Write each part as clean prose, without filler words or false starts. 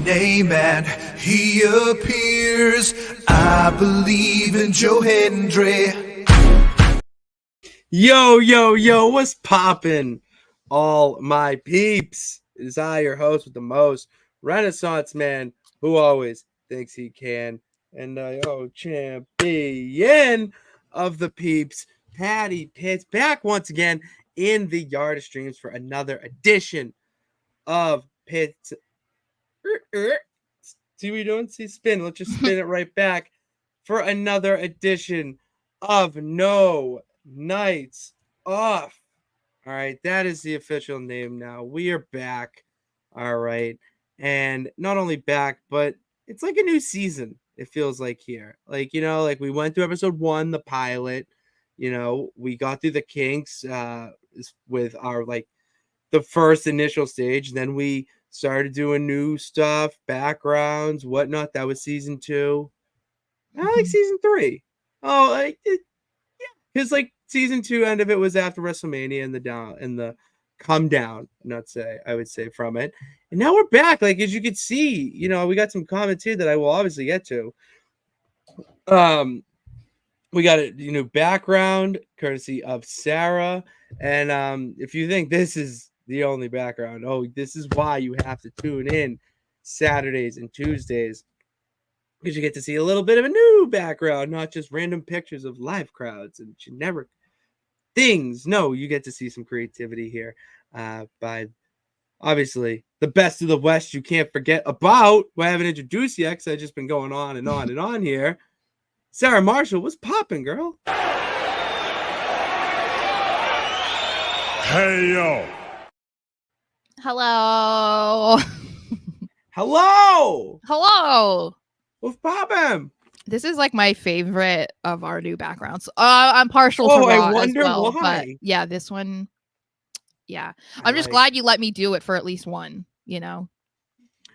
name and he appears. I believe in Joe Hendry. Yo, what's poppin'? All my peeps. It is I, your host with the most, Renaissance man, who always thinks he can. And champion of the peeps, Patty Pitts, back once again in the Yard of Streams for another edition of Pitts. See what you're doing? See, spin. Let's just spin it right back for another edition of No Nights Off. All right, that is the official name now. We are back. All right. And not only back, but it's like a new season, it feels like here. Like, like we went through episode 1, the pilot. We got through the kinks with our the first initial stage. Then we started doing new stuff, backgrounds, whatnot. That was season 2. I like season 3. Oh, because season 2 end of it was after WrestleMania and the come down, I would say from it. And now we're back. Like, as you can see, we got some comments here that I will obviously get to. We got a new background courtesy of Sara. And if you think this is the only background, this is why you have to tune in Saturdays and Tuesdays, because you get to see a little bit of a new background, not just random pictures of live crowds and generic things. No, you get to see some creativity here by obviously the best of the West. You can't forget about, who I haven't introduced yet because I've just been going on and on and on here. Sara Marshall, what's popping, girl? Hey, yo. Hello. Hello. What's popping? This is like my favorite of our new backgrounds. I'm partial to Raw I wonder as well, why. But yeah, this one. Yeah, I'm just glad you let me do it for at least one.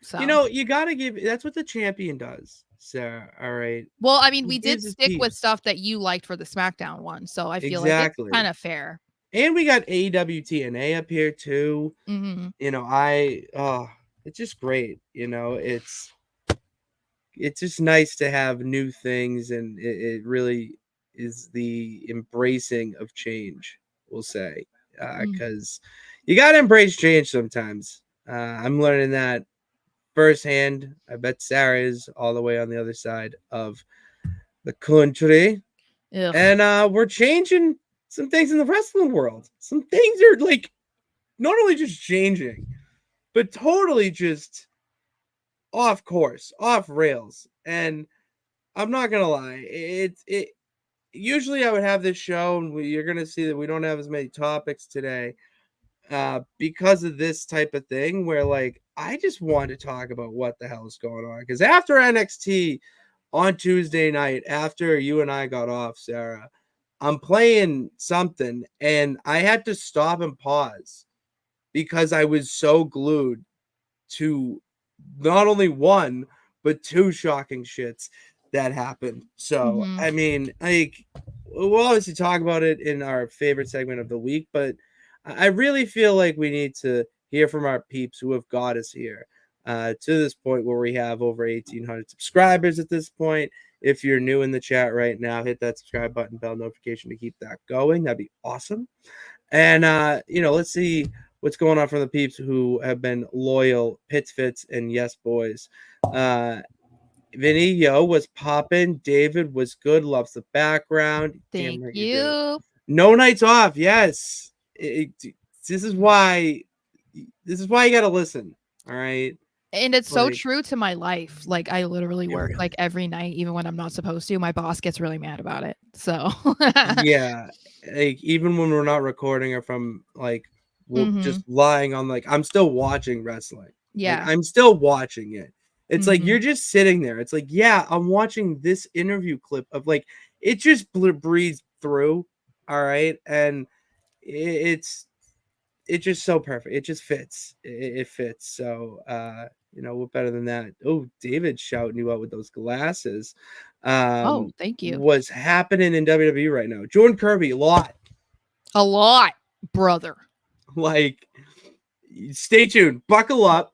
So you gotta give. That's what the champion does, Sara. All right. Well, I mean, we did stick with stuff that you liked for the SmackDown one, so I feel like it's kind of fair. And we got AEW TNA up here too. Mm-hmm. It's just great. It's just nice to have new things, and it really is the embracing of change, we'll say, because you got to embrace change sometimes. I'm learning that firsthand. I bet Sara is all the way on the other side of the country. Ugh. And we're changing some things in the wrestling world. Some things are not only just changing, but totally just off course, off rails. And I'm not gonna lie, it usually I would have this show, and you're gonna see that we don't have as many topics today because of this type of thing, where I just want to talk about what the hell is going on. Because after NXT on Tuesday night, after you and I got off, Sara, I'm playing something and I had to stop and pause because I was so glued to not only one, but 2 shocking shits that happened. So, I mean, we'll obviously talk about it in our favorite segment of the week, but I really feel like we need to hear from our peeps who have got us here to this point where we have over 1,800 subscribers at this point. If you're new in the chat right now, hit that subscribe button, bell notification to keep that going. That'd be awesome. And, let's see what's going on from the peeps who have been loyal, Pits Fits, and Yes Boys. Vinny, was popping. David was good, loves the background. Thank you. No Nights Off, yes. This is why you got to listen, all right? And it's so true to my life. I literally work every night, even when I'm not supposed to. My boss gets really mad about it. So yeah, even when we're not recording or from just lying on I'm still watching wrestling. Yeah, I'm still watching it. It's you're just sitting there. It's I'm watching this interview clip of it just breathes through. All right, and it's just so perfect. It just fits. It fits. So what better than that? Oh, David shouting you out with those glasses. Thank you. What's happening in WWE right now? Jordan Kirby, a lot, brother. Stay tuned, buckle up,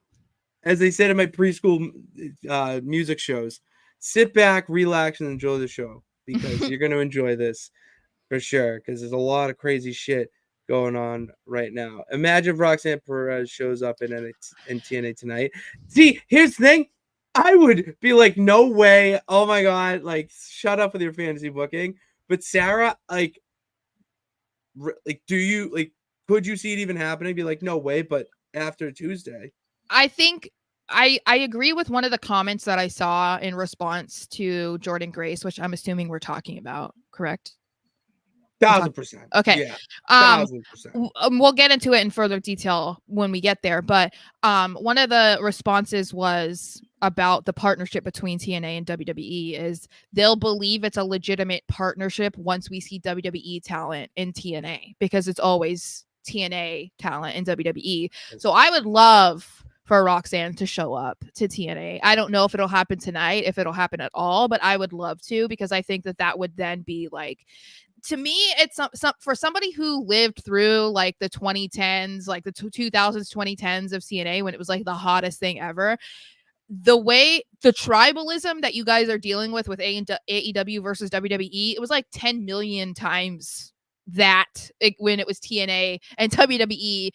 as they said in my preschool music shows, sit back, relax, and enjoy the show because you're going to enjoy this for sure because there's a lot of crazy shit going on right now. Imagine if Roxanne Perez shows up in TNA tonight. See, here's the thing. I would be like, no way. Oh my God. Like, shut up with your fantasy booking. But Sarah, like, do you, like, could you see it even happening? Be like, no way. But after Tuesday. I think I agree with one of the comments that I saw in response to Jordan Grace, which I'm assuming we're talking about, correct? 1,000%. Okay. Yeah. 1,000%. We'll get into it in further detail when we get there. But one of the responses was about the partnership between TNA and WWE is they'll believe it's a legitimate partnership once we see WWE talent in TNA because it's always TNA talent in WWE. So I would love for Roxanne to show up to TNA. I don't know if it'll happen tonight, if it'll happen at all, but I would love to because I think that would then be like, to me, it's some for somebody who lived through like the 2010s, like the 2000s, 2010s of TNA when it was like the hottest thing ever. The way the tribalism that you guys are dealing with AEW versus WWE, it was like 10 million times that when it was TNA and WWE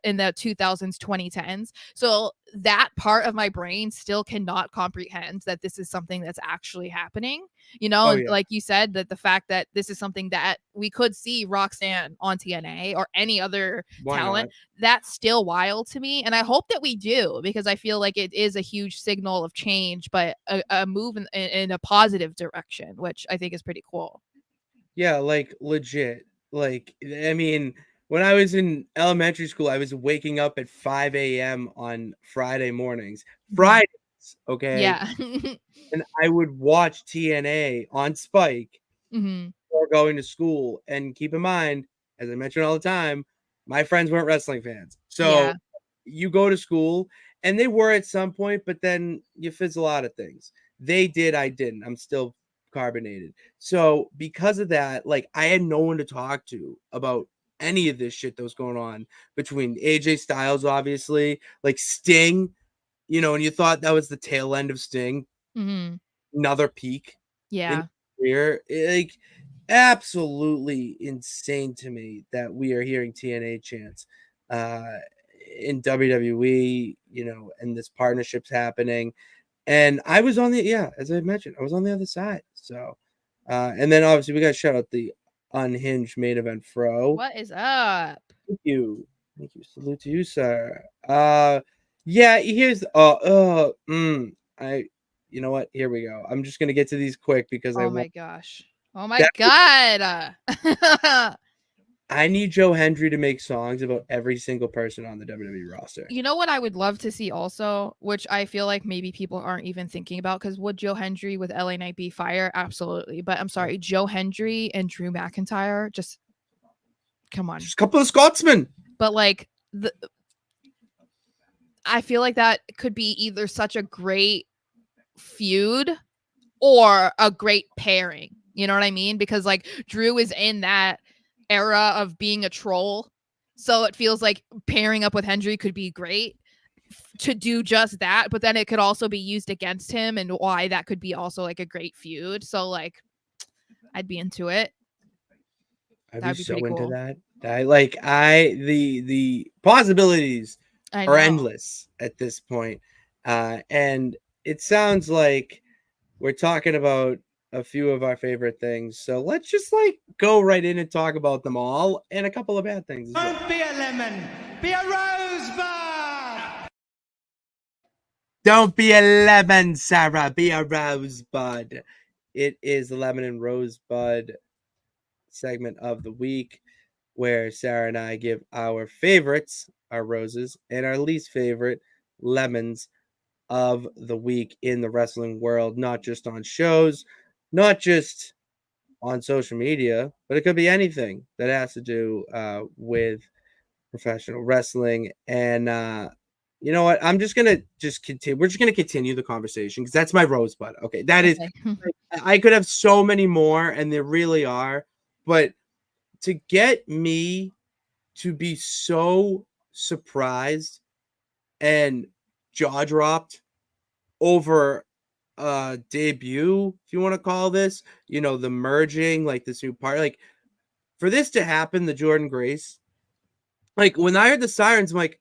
in the 2000s, 2010s. So that part of my brain still cannot comprehend that this is something that's actually happening, you know. And like you said, that the fact that this is something that we could see Roxanne on TNA or any other talent, that's still wild to me. And I hope that we do because I feel like it is a huge signal of change, but a move in a positive direction, which I think is pretty cool. Yeah, like legit. Like, I mean, when I was in elementary school, I was waking up at 5 a.m. on Friday mornings. Fridays, okay? Yeah. And I would watch TNA on Spike before going to school. And keep in mind, as I mention all the time, my friends weren't wrestling fans. So you go to school, and they were at some point, but then you fizzle out of things. They did, I didn't. I'm still carbonated. So because of that, like I had no one to talk to about any of this shit that was going on between AJ Styles, obviously, like Sting, you know, and you thought that was the tail end of Sting. Another peak. Yeah. Career. Like absolutely insane to me that we are hearing TNA chants in WWE, you know, and this partnership's happening. And I was on as I mentioned, I was on the other side. So, and then obviously we got to shout out the Unhinged main event Fro. What is up? Thank you. Salute to you, sir. Yeah, here's, you know what? Here we go. I'm just going to get to these quick because oh my gosh. Oh my God. I need Joe Hendry to make songs about every single person on the WWE roster. You know what I would love to see also, which I feel like maybe people aren't even thinking about, because would Joe Hendry with LA Knight be fire? Absolutely. But I'm sorry, Joe Hendry and Drew McIntyre, just come on. Just a couple of Scotsmen. But like I feel like that could be either such a great feud or a great pairing. You know what I mean? Because like Drew is in that era of being a troll. So it feels like pairing up with Hendry could be great to do just that, but then it could also be used against him and why that could be also like a great feud. So like I'd be into it. I'd be so into that. The possibilities are endless at this point. And it sounds like we're talking about a few of our favorite things. So let's just like go right in and talk about them all and a couple of bad things. Don't be a lemon, be a rosebud. Don't be a lemon, Sara, be a rosebud. It is the lemon and rosebud segment of the week where Sara and I give our favorites, our roses, and our least favorite lemons of the week in the wrestling world, not just on shows, not just on social media, but it could be anything that has to do with professional wrestling. And you know what? I'm just gonna continue. We're just gonna continue the conversation because that's my rosebud. Okay, that is. I could have so many more, and there really are, but to get me to be so surprised and jaw dropped over debut, if you want to call this, you know, the merging, like this new part, like for this to happen, the Jordan Grace, like when I heard the sirens, I'm like,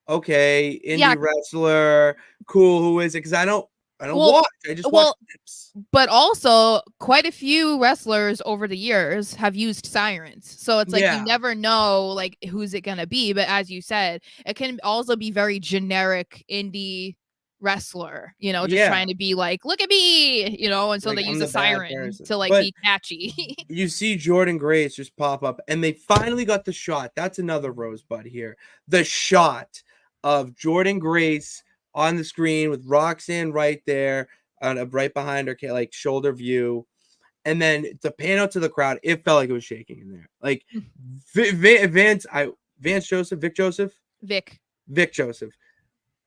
okay, Yeah. indie wrestler, cool, who is it? Because I don't Well, watch, I just watch clips. but also quite a few wrestlers over the years have used sirens. So it's like you Yeah. never know like who's it gonna be. But as you said, it can also be very generic indie wrestler, you know, just Yeah. trying to be like, look at me, you know, and so Like, they I'm use the a bad siren person. to like But be catchy. you see Jordan Grace just pop up, and they finally got the shot. That's another rosebud here. The shot of Jordan Grace on the screen with Roxanne right there, right behind her, like shoulder view, and then the pan out to the crowd. It felt like it was shaking in there. Like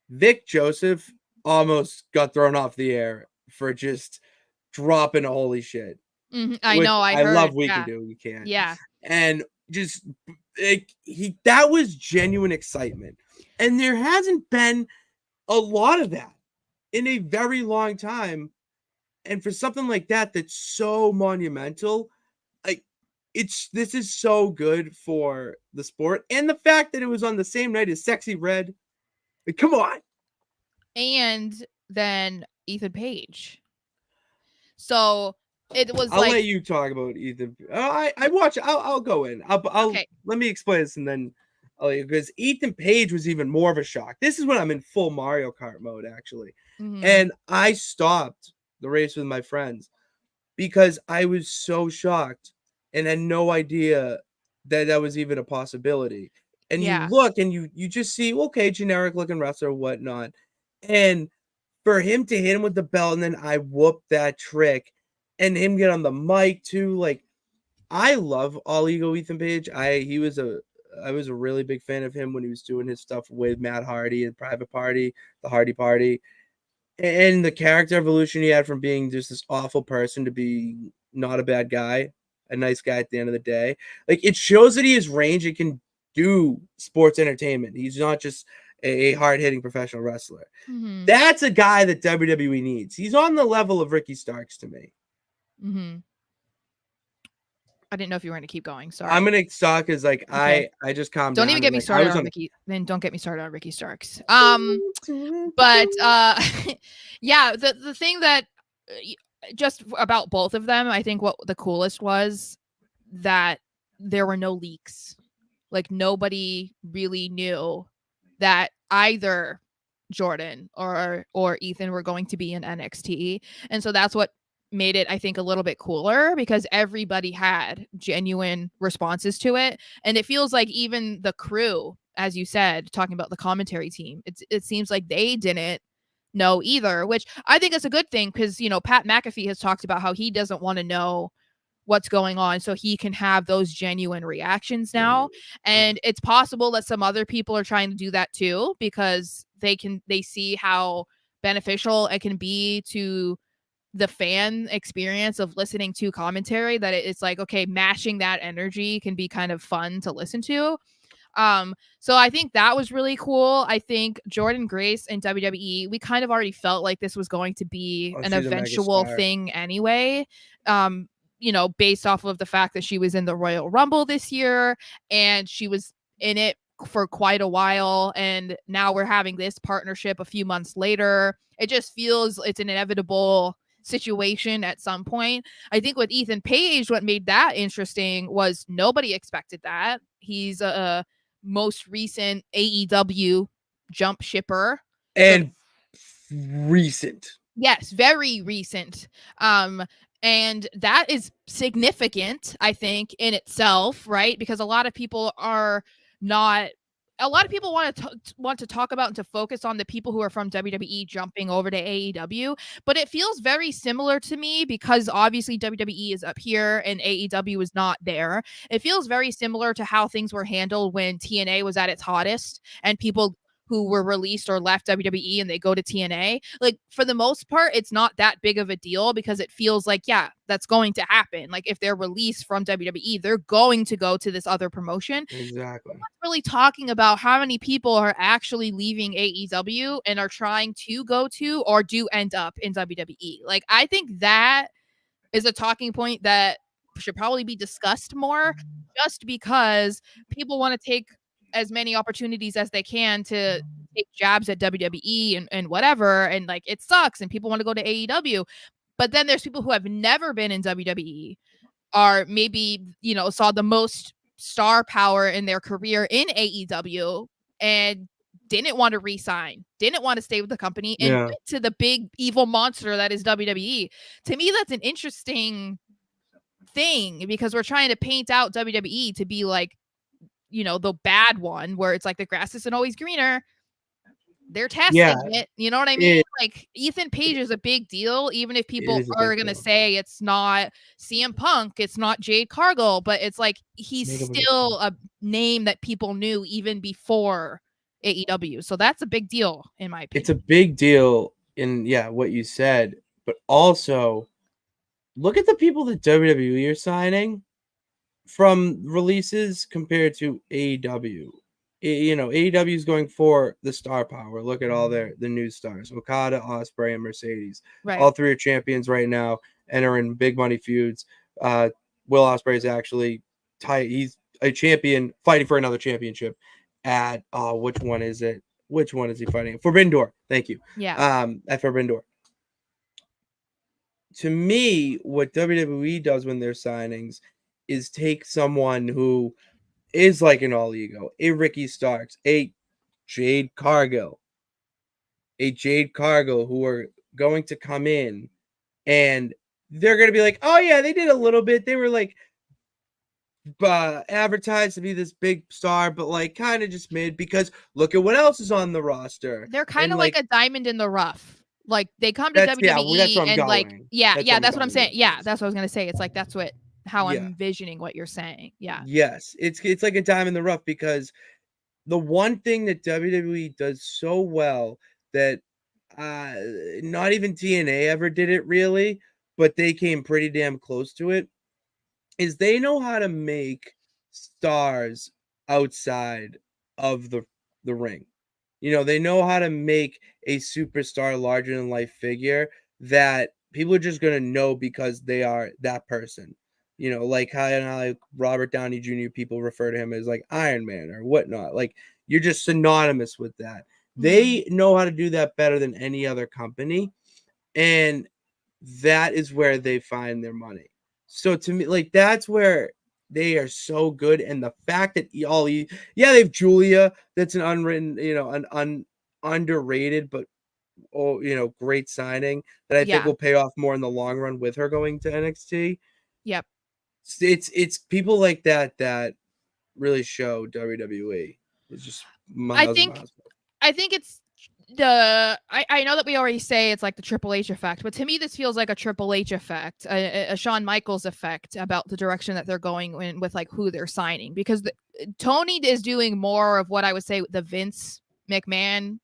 Vic Joseph almost got thrown off the air for just dropping a holy shit. I Which know, I I heard. love we Yeah. can do, we can't. Yeah. And just that was genuine excitement. And there hasn't been a lot of that in a very long time. And for something like that that's so monumental, like this is so good for the sport. And the fact that it was on the same night as Sexy Red. Like, come on. And then Ethan Page. So it was I'll like, let you talk about Ethan. I watch. I'll go in. I'll okay. Let me explain this, and then because Ethan Page was even more of a shock. This is when I'm in full Mario Kart mode, actually, and I stopped the race with my friends because I was so shocked and had no idea that was even a possibility. And you look and you just see, okay, generic looking wrestler, whatnot, and for him to hit him with the belt, and then I whooped that trick. And him get on the mic too, like I love All Ego Ethan Page. I was a really big fan of him when he was doing his stuff with Matt Hardy and Private Party, the Hardy Party, and the character evolution he had from being just this awful person to be not a bad guy, a nice guy at the end of the day. Like it shows that he has range and can do sports entertainment. He's not just a hard-hitting professional wrestler. That's a guy that WWE needs. He's on the level of Ricky Starks to me. I didn't know if you were going to keep going. Sorry. I'm going to stop because like Okay. I just calmed down. Don't even get me started on Ricky. Then don't get me started on Ricky Starks. But yeah, the thing that just about both of them, I think what the coolest was that there were no leaks. Like nobody really knew that either Jordan or Ethan were going to be in NXT. And so that's what made it, I think, a little bit cooler because everybody had genuine responses to it. And it feels like even the crew, as you said, talking about the commentary team, it seems like they didn't know either, which I think is a good thing because, you know, Pat McAfee has talked about how he doesn't want to know what's going on so he can have those genuine reactions now. And it's possible that some other people are trying to do that too because they see how beneficial it can be to the fan experience of listening to commentary, that it's like, okay, matching that energy can be kind of fun to listen to. So I think that was really cool. I think Jordan Grace and WWE, we kind of already felt like this was going to be an eventual thing anyway. You know, based off of the fact that she was in the Royal Rumble this year and she was in it for quite a while. And now we're having this partnership a few months later. It just feels it's an inevitable situation at some point. I think with Ethan Page, what made that interesting was nobody expected that. He's a most recent AEW jump shipper. And recent. Yes, very recent. And that is significant, I think, in itself, right? Because a lot of people want to talk about and to focus on the people who are from WWE jumping over to AEW, but it feels very similar to me because obviously WWE is up here and AEW is not there. It feels very similar to how things were handled when TNA was at its hottest and people who were released or left WWE and they go to TNA. Like, for the most part, it's not that big of a deal because it feels like, yeah, that's going to happen. Like, if they're released from WWE, they're going to go to this other promotion. Exactly. We're not really talking about how many people are actually leaving AEW and are trying to go to or do end up in WWE. Like, I think that is a talking point that should probably be discussed more, just because people want to take as many opportunities as they can to take jabs at WWE and whatever. And like, it sucks and people want to go to AEW. But then there's people who have never been in WWE, or maybe, saw the most star power in their career in AEW and didn't want to resign, didn't want to stay with the company, and went to the big evil monster that is WWE. To me, that's an interesting thing because we're trying to paint out WWE to be like, the bad one, where it's like the grass isn't always greener. They're testing it. You know what I mean? Like, Ethan Page is a big deal, even if people are going to say it's not CM Punk, it's not Jade Cargill, but it's like he's still a name that people knew even before AEW. So that's a big deal, in my opinion. It's a big deal in what you said, but also look at the people that WWE are signing from releases compared to AEW. AEW is going for the star power. Look at all the new stars: Okada, Ospreay, and Mercedes. Right. All three are champions right now and are in big money feuds. Will Ospreay is actually he's a champion fighting for another championship at which one is it? Which one is he fighting? Forbidden Door. Thank you. Yeah. At Forbidden Door. To me, what WWE does when they're signings is take someone who is like an All Ego, a Ricky Starks, a Jade Cargill, who are going to come in and they're going to be like, oh yeah, they did a little bit. They were like advertised to be this big star, but like kind of just mid because look at what else is on the roster. They're kind of like a diamond in the rough. Like, they come to WWE that's where I'm and going. like, that's what I'm saying. Yeah, that's what I was going to say. It's like, that's how I'm envisioning what you're saying. Yeah. Yes. It's like a diamond in the rough because the one thing that WWE does so well that not even TNA ever did it really, but they came pretty damn close to it, is they know how to make stars outside of the ring. They know how to make a superstar larger than life figure that people are just going to know because they are that person. Like how like Robert Downey Jr., people refer to him as like Iron Man or whatnot. Like, you're just synonymous with that. They know how to do that better than any other company. And that is where they find their money. So to me, like, that's where they are so good. And the fact that they have Julia, that's an unwritten, an underrated, but great signing that I think will pay off more in the long run with her going to NXT. Yep. It's people like that really show WWE. It's just miles. I think it's I know that we already say it's like the Triple H effect, but to me this feels like a Triple H effect, a Shawn Michaels effect about the direction that they're going in with like who they're signing, because Tony is doing more of what I would say the Vince McMahon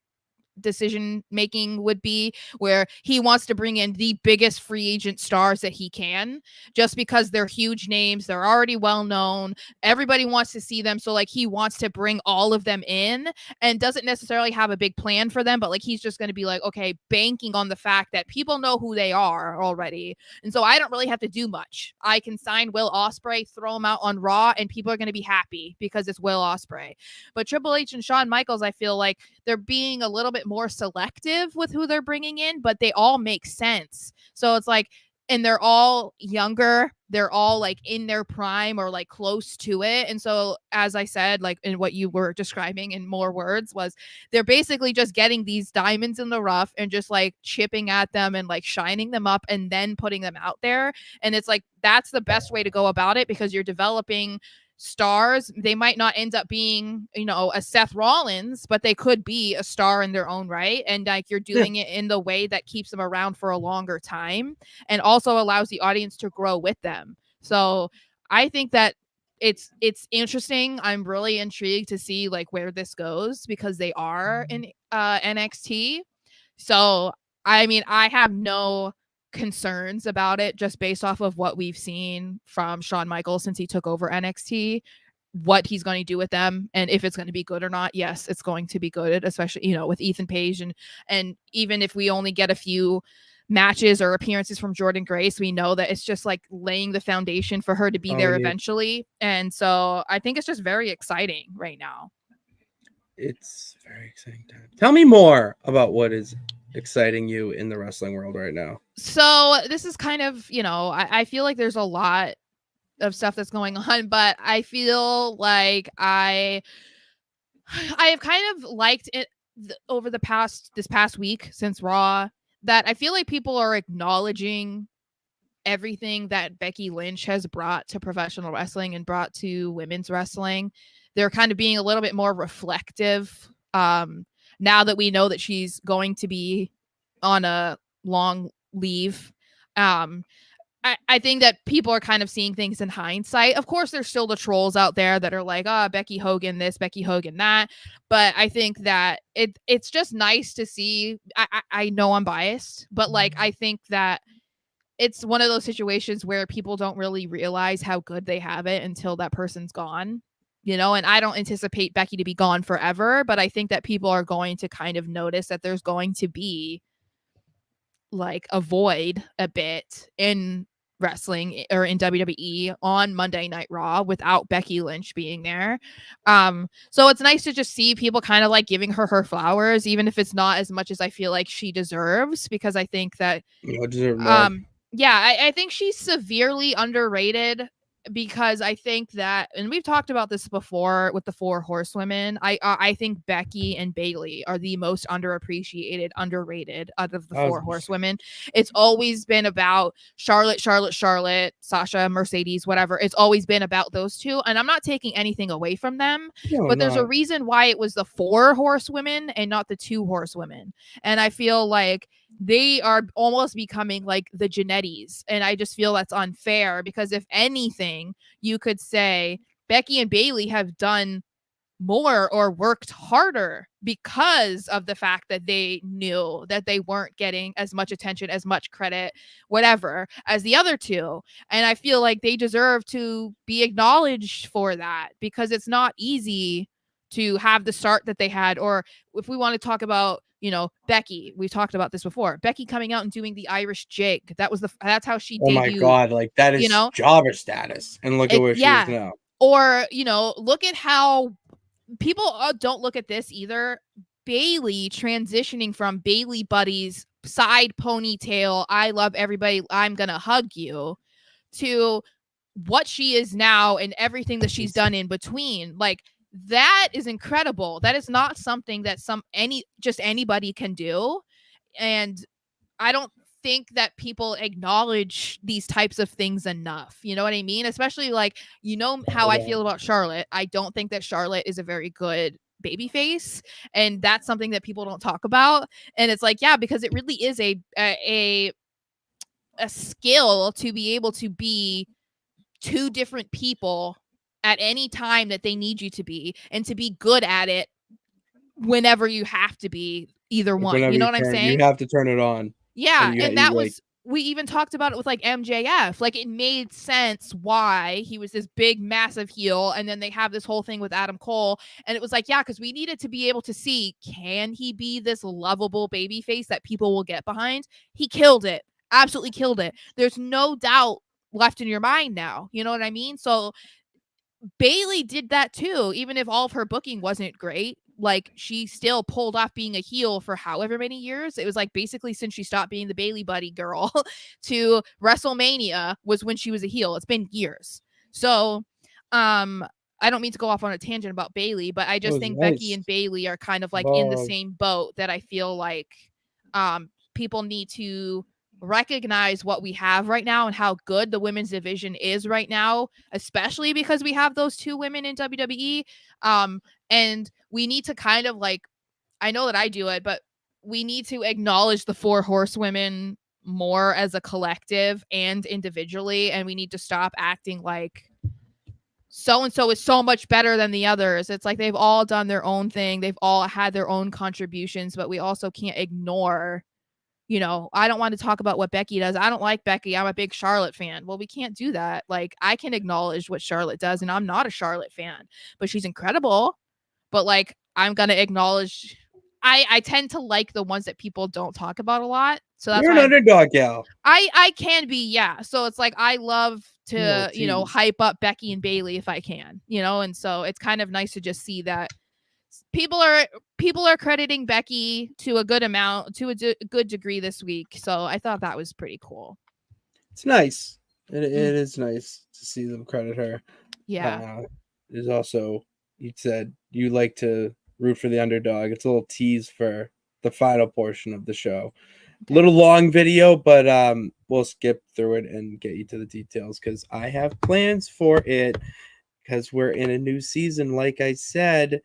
decision making would be, where he wants to bring in the biggest free agent stars that he can, just because they're huge names, they're already well known, everybody wants to see them, so like he wants to bring all of them in and doesn't necessarily have a big plan for them, but like he's just going to be like, okay, banking on the fact that people know who they are already, and so I don't really have to do much. I can sign Will Ospreay, throw him out on Raw, and people are going to be happy because it's Will Ospreay. But Triple H and Shawn Michaels, I feel like they're being a little bit more selective with who they're bringing in, but they all make sense. So it's like, and they're all younger, they're all like in their prime or like close to it. And so, as I said, like in what you were describing in more words, was they're basically just getting these diamonds in the rough and just like chipping at them and like shining them up and then putting them out there. And it's like, that's the best way to go about it, because you're developing stars. They might not end up being, a Seth Rollins, but they could be a star in their own right. And like, you're doing it in the way that keeps them around for a longer time and also allows the audience to grow with them. So I think that it's interesting. I'm really intrigued to see like where this goes because they are in NXT. So I mean, I have no concerns about it just based off of what we've seen from Shawn Michaels since he took over NXT, what he's going to do with them, and if it's going to be good or not. Yes, it's going to be good, especially, you know, with Ethan Page, and even if we only get a few matches or appearances from Jordan Grace, we know that it's just like laying the foundation for her to be there eventually. And so I think it's just very exciting right now. It's very exciting time. Tell me more about what is exciting you in the wrestling world right now. So this is kind of, you know, I feel like there's a lot of stuff that's going on, but I feel like I have kind of liked it over this past week since Raw, that I feel like people are acknowledging everything that Becky Lynch has brought to professional wrestling and brought to women's wrestling. They're kind of being a little bit more reflective now that we know that she's going to be on a long leave. I think that people are kind of seeing things in hindsight. Of course, there's still the trolls out there that are like, Becky Hogan this, Becky Hogan that. But I think that it's just nice to see. I know I'm biased, but like, I think that it's one of those situations where people don't really realize how good they have it until that person's gone, you know, and I don't anticipate Becky to be gone forever, but I think that people are going to kind of notice that there's going to be like a void a bit in wrestling or in WWE on Monday Night Raw without Becky Lynch being there. So it's nice to just see people kind of like giving her flowers, even if it's not as much as I feel like she deserves, because I think that I think she's severely underrated, because I think that, and we've talked about this before with the four horsewomen, I think Becky and Bayley are the most underappreciated, underrated out of the four horsewomen. It's always been about Charlotte, Sasha, Mercedes, whatever. It's always been about those two, and I'm not taking anything away from them, but there's a reason why it was the four horsewomen and not the two horsewomen. And I feel like they are almost becoming like the Janettis, and I just feel that's unfair, because if anything, you could say Becky and Bayley have done more or worked harder because of the fact that they knew that they weren't getting as much attention, as much credit, whatever, as the other two. And I feel like they deserve to be acknowledged for that, because it's not easy to have the start that they had. Or if we want to talk about, you know, Becky, we've talked about this before, Becky coming out and doing the Irish jig. That's how she debuted. Oh my God, like that is, you know, jobber status. And look at where she is now. Or, you know, look at how people don't look at this either. Bayley transitioning from Bayley Buddies, side ponytail, I love everybody, I'm gonna hug you, to what she is now and everything that she's done in between. Like, that is incredible. That is not something that anybody can do. And I don't think that people acknowledge these types of things enough. You know what I mean? Especially like, you know how I feel about Charlotte. I don't think that Charlotte is a very good babyface, and that's something that people don't talk about. And it's like, yeah, because it really is a skill to be able to be two different people at any time that they need you to be, and to be good at it whenever you have to be either one. You know what I'm saying? You have to turn it on. Yeah, and that was, we even talked about it with like MJF. Like, it made sense why he was this big, massive heel, and then they have this whole thing with Adam Cole, and it was like, yeah, because we needed to be able to see, can he be this lovable baby face that people will get behind? He killed it. Absolutely killed it. There's no doubt left in your mind now. You know what I mean? So Bayley did that too, even if all of her booking wasn't great. Like, she still pulled off being a heel for however many years. It was like basically since she stopped being the Bayley buddy girl to WrestleMania was when she was a heel. It's been years. So I don't mean to go off on a tangent about Bayley, but I just think nice. Becky and Bayley are kind of like in the same boat, that I feel like people need to recognize what we have right now and how good the women's division is right now, especially because we have those two women in WWE. And we need to kind of like, I know that I do it, but we need to acknowledge the four horsewomen more as a collective and individually. And we need to stop acting like so-and-so is so much better than the others. It's like they've all done their own thing. They've all had their own contributions, but we also can't ignore, I don't want to talk about what Becky does. I don't like Becky. I'm a big Charlotte fan. Well, we can't do that. Like, I can acknowledge what Charlotte does, and I'm not a Charlotte fan, but she's incredible. But like, I'm going to acknowledge, I tend to like the ones that people don't talk about a lot. So that's You're why an underdog gal. I can be, yeah. So it's like, I love to, tease. hype up Becky and Bailey if I can, and so it's kind of nice to just see that people are crediting Becky to a good amount, to a good degree this week. So I thought that was pretty cool. It's nice. It is nice to see them credit her. Yeah. There's also, you said you like to root for the underdog. It's a little tease for the final portion of the show. Okay. Little long video, but we'll skip through it and get you to the details because I have plans for it because we're in a new season, like I said.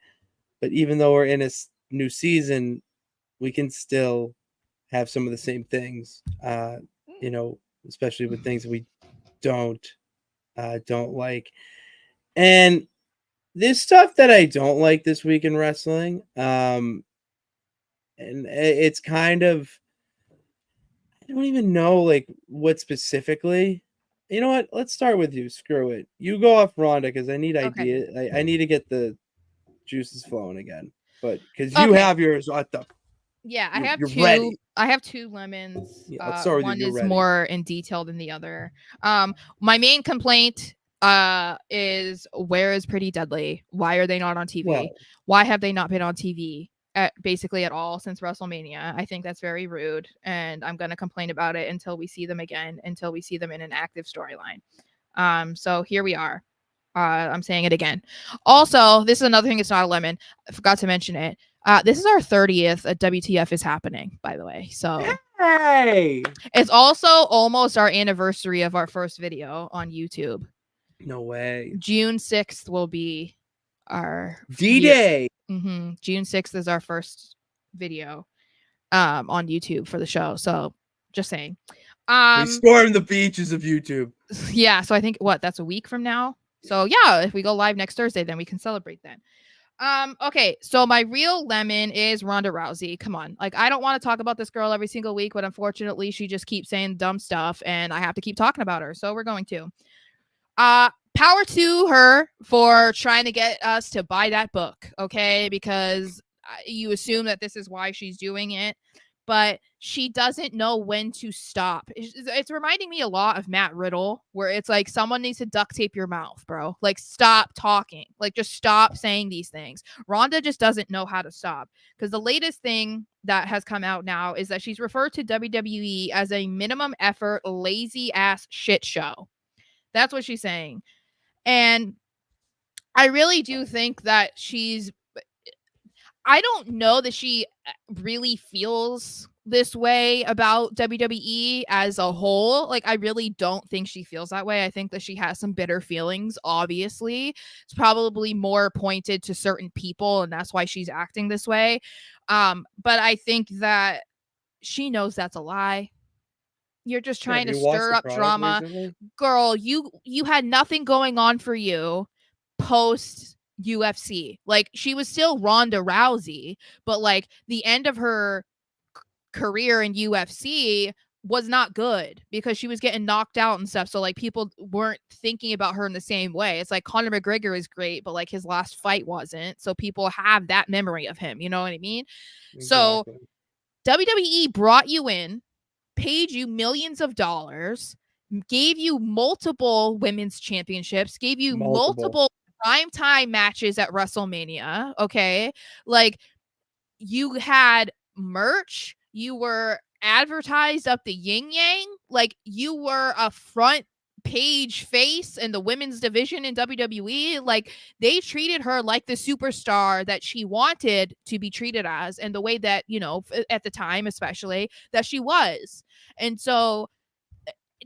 But even though we're in a new season, we can still have some of the same things, especially with things we don't like. And there's stuff that I don't like this week in wrestling. And it's kind of, I don't even know like what specifically. You know what? Let's start with you. Screw it. You go off Ronda because I need ideas. I need to get the juices flowing again. But because you have yours at the I have two. Ready. I have two lemons. Yeah, let's start with one you. is Ready. more in detail than the other. My main complaint is, where is Pretty Deadly? Why are they not on TV? Well, Why have they not been on TV basically at all since WrestleMania? I think that's very rude, and I'm going to complain about it until we see them again, until we see them in an active storyline. So here we are. I'm saying it again. Also, this is another thing. It's not a lemon. I forgot to mention it. This is our 30th at WTF is happening, by the way. So hey, it's also almost our anniversary of our first video on YouTube. No way. June 6th will be our D-Day. June 6th is our first video on YouTube for the show. So just saying. We stormed the beaches of YouTube. Yeah, so I think that's a week from now. So yeah, if we go live next Thursday, then we can celebrate then. Okay, so my real lemon is Ronda Rousey. Come on. Like, I don't want to talk about this girl every single week, but unfortunately she just keeps saying dumb stuff and I have to keep talking about her. So we're going to. Power to her for trying to get us to buy that book, okay? Because you assume that this is why she's doing it, but she doesn't know when to stop. It's reminding me a lot of Matt Riddle, where it's like, someone needs to duct tape your mouth, bro. Like, stop talking. Like, just stop saying these things. Ronda just doesn't know how to stop. Because the latest thing that has come out now is that she's referred to WWE as a minimum effort, lazy ass shit show. That's what she's saying. And I really do think that I don't know that she really feels this way about WWE as a whole. Like, I really don't think she feels that way. I think that she has some bitter feelings, obviously. It's probably more pointed to certain people, and that's why she's acting this way. But I think that she knows that's a lie. You're just trying to stir up drama. Recently? Girl, you had nothing going on for you post UFC. Like, she was still Ronda Rousey, but like, the end of her career in UFC was not good because she was getting knocked out and stuff. So like, people weren't thinking about her in the same way. It's like, Conor McGregor is great, but like, his last fight wasn't. So people have that memory of him. You know what I mean? Exactly. So WWE brought you in, paid you millions of dollars, gave you multiple women's championships, gave you multiple primetime matches at WrestleMania. Okay. Like, you had merch, you were advertised up the yin yang, like, you were a front page face in the women's division in WWE. Like, they treated her like the superstar that she wanted to be treated as, and the way that, at the time, especially, that she was. And so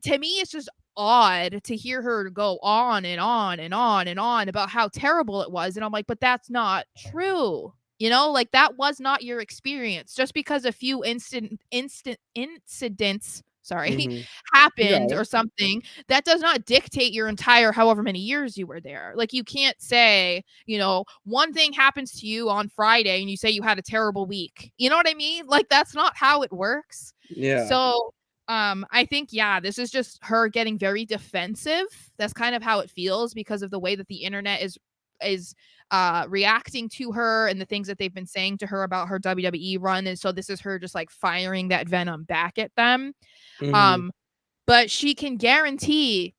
to me, it's just odd to hear her go on and on and on and on about how terrible it was. And I'm like, but that's not true. Like, that was not your experience. Just because a few incidents, Mhm. happened Got or it. something, that does not dictate your entire however many years you were there. Like, you can't say, one thing happens to you on Friday and you say you had a terrible week. You know what I mean? Like, that's not how it works. Yeah. So I think, this is just her getting very defensive. That's kind of how it feels because of the way that the internet is reacting to her and the things that they've been saying to her about her WWE run. And so this is her just like firing that venom back at them. Mhm. But she can guarantee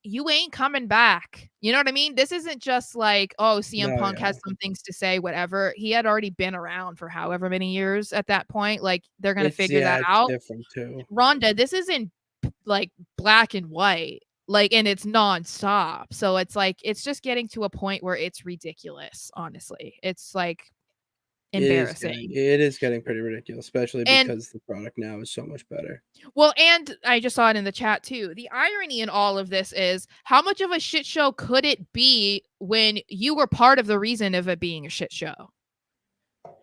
you ain't coming back. You know what I mean? This isn't just like, oh, CM No, Punk yeah. has some things to say, whatever. He had already been around for however many years at that point. Like, they're going to figure that It's out. different too. Rhonda, this isn't like black and white, like, and it's nonstop. So it's like, it's just getting to a point where it's ridiculous, honestly. It's like embarrassing. It is getting pretty ridiculous, especially And because the product now is so much better. well, and I just saw it in the chat too. The irony in all of this is how much of a shit show could it be when you were part of the reason of it being a shit show?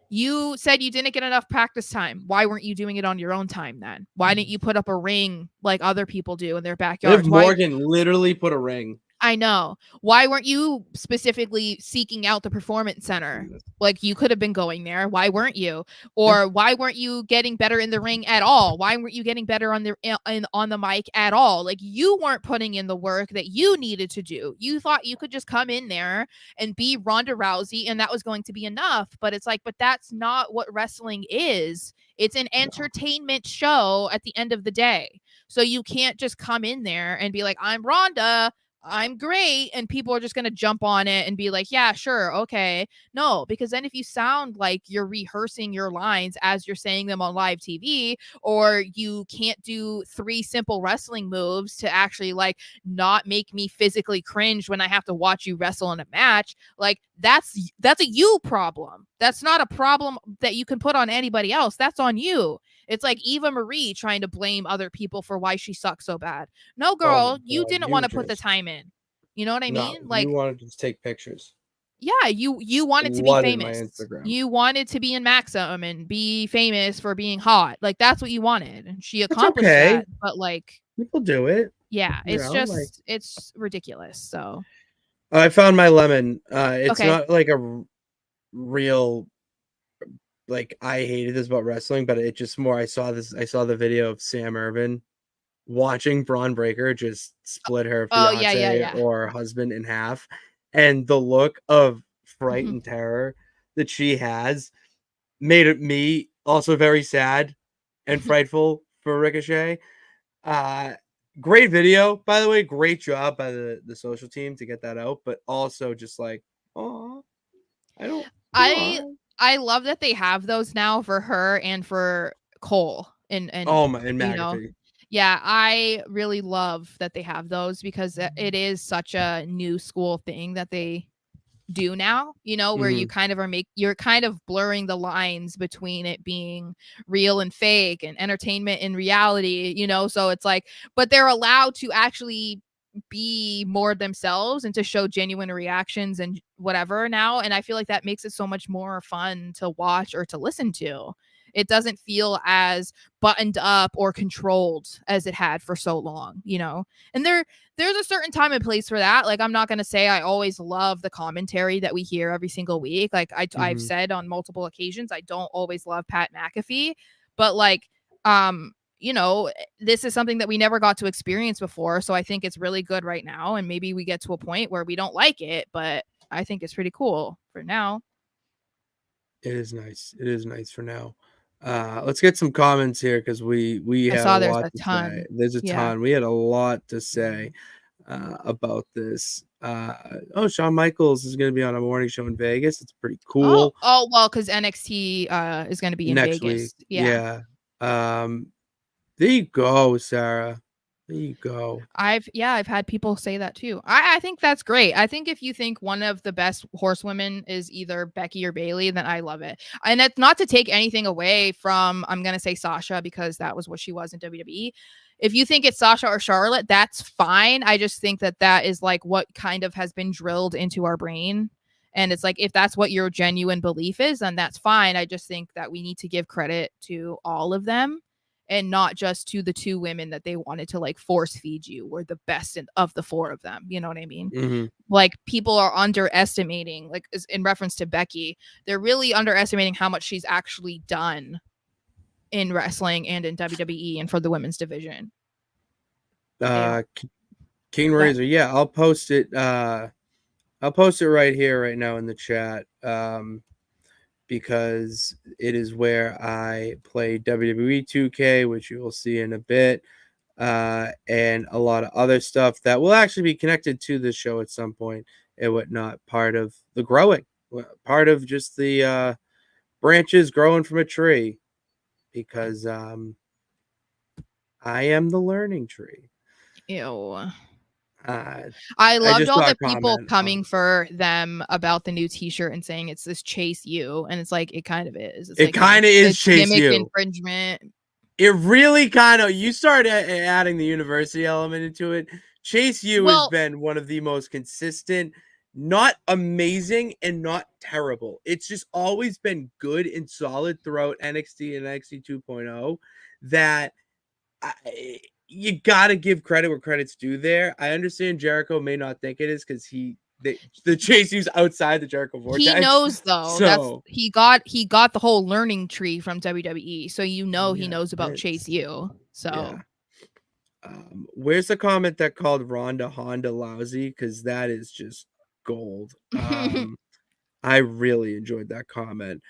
You said you didn't get enough practice time. Why weren't you doing it on your own time then? Why didn't you put up a ring like other people do in their backyards? Liv Morgan literally put a ring. I know. Why weren't you specifically seeking out the performance center? Like, you could have been going there. Why weren't you? Or why weren't you getting better in the ring at all? Why weren't you getting better on the mic at all? Like, you weren't putting in the work that you needed to do. You thought you could just come in there and be Ronda Rousey and that was going to be enough. But it's like, but that's not what wrestling is. It's an entertainment show at the end of the day. So you can't just come in there and be like, I'm Ronda, I'm great, and people are just going to jump on it and be like, yeah, sure, okay. No, because then if you sound like you're rehearsing your lines as you're saying them on live TV, or you can't do 3 simple wrestling moves to actually like not make me physically cringe when I have to watch you wrestle in a match, like that's a you problem. That's not a problem that you can put on anybody else. That's on you. It's like Eva Marie trying to blame other people for why she sucks so bad. No, girl, you didn't want to put the time in. You know what I mean? Like, you wanted to just take pictures. yeah, you wanted to be Flooded my famous. Instagram. You wanted to be in Maxim and be famous for being hot. Like, that's what you wanted. And she It's accomplished okay. that. But like, People do it. yeah, You it's know, just like- it's ridiculous. So I found my lemon. It's Okay. not like a real, like, I hated this about wrestling, but it just more, I saw the video of Sam Irvin watching Braun Breaker just split her Oh, fiance yeah. or husband in half, and the look of fright Mhm. and terror that she has made it me also very sad and frightful for Ricochet. Great video, by the way. Great job by the social team to get that out, but also just like, oh, I don't. I love that they have those now for her and for Cole and Oh my, and you know, McAfee. yeah, I really love that they have those because it is such a new school thing that they do now, where you kind of you're kind of blurring the lines between it being real and fake and entertainment and reality, so it's like, but they're allowed to actually be more themselves and to show genuine reactions and whatever now. And I feel like that makes it so much more fun to watch or to listen to. It doesn't feel as buttoned up or controlled as it had for so long, and there's a certain time and place for that. Like, I'm not going to say I always love the commentary that we hear every single week. Like I've said on multiple occasions, I don't always love Pat McAfee, but like, this is something that we never got to experience before. So I think it's really good right now. And maybe we get to a point where we don't like it, but I think it's pretty cool for now. It is nice. It is nice for now. Let's get some comments here because we I had saw a there's lot a to ton. say. There's a ton. We had a lot to say about this. Shawn Michaels is going to be on a morning show in Vegas. It's pretty cool. Oh well, because NXT is going to be in next Vegas. week. Yeah. There you go, Sarah. There you go. I've had people say that too. I think that's great. I think if you think one of the best horsewomen is either Becky or Bayley, then I love it. And that's not to take anything away from, I'm going to say Sasha, because that was what she was in WWE. If you think it's Sasha or Charlotte, that's fine. I just think that is like what kind of has been drilled into our brain. And it's like, if that's what your genuine belief is, then that's fine. I just think that we need to give credit to all of them. and not just to the two women that they wanted to like force feed you were the best of the four of them. You know what I mean? Mm-hmm. Like people are underestimating, like in reference to Becky, they're really underestimating how much she's actually done in wrestling and in WWE and for the women's division. King Razor, yeah, I'll post it. I'll post it right here, right now in the chat, because it is where I play WWE 2K, which you will see in a bit, and a lot of other stuff that will actually be connected to this show at some point and whatnot. Part of the growing, part of just the branches growing from a tree, because I am the learning tree. Ew. I I loved just all saw the a people comment coming on- for them about the new T-shirt and saying it's this Chase U, and it's like it kind of is. It's It like kind of is it's Chase gimmick U. infringement. It really kind of, you start adding the university element into it. Chase U has been one of the most consistent, not amazing and not terrible. It's just always been good and solid throughout NXT and NXT 2.0 that you got to give credit where credit's due there. I understand Jericho may not think it is because the Chase U's outside the Jericho vortex. He knows though. So he got the whole learning tree from WWE. So he knows about Chase U. So yeah. Where's the comment that called Ronda Honda lousy? Because that is just gold. I really enjoyed that comment.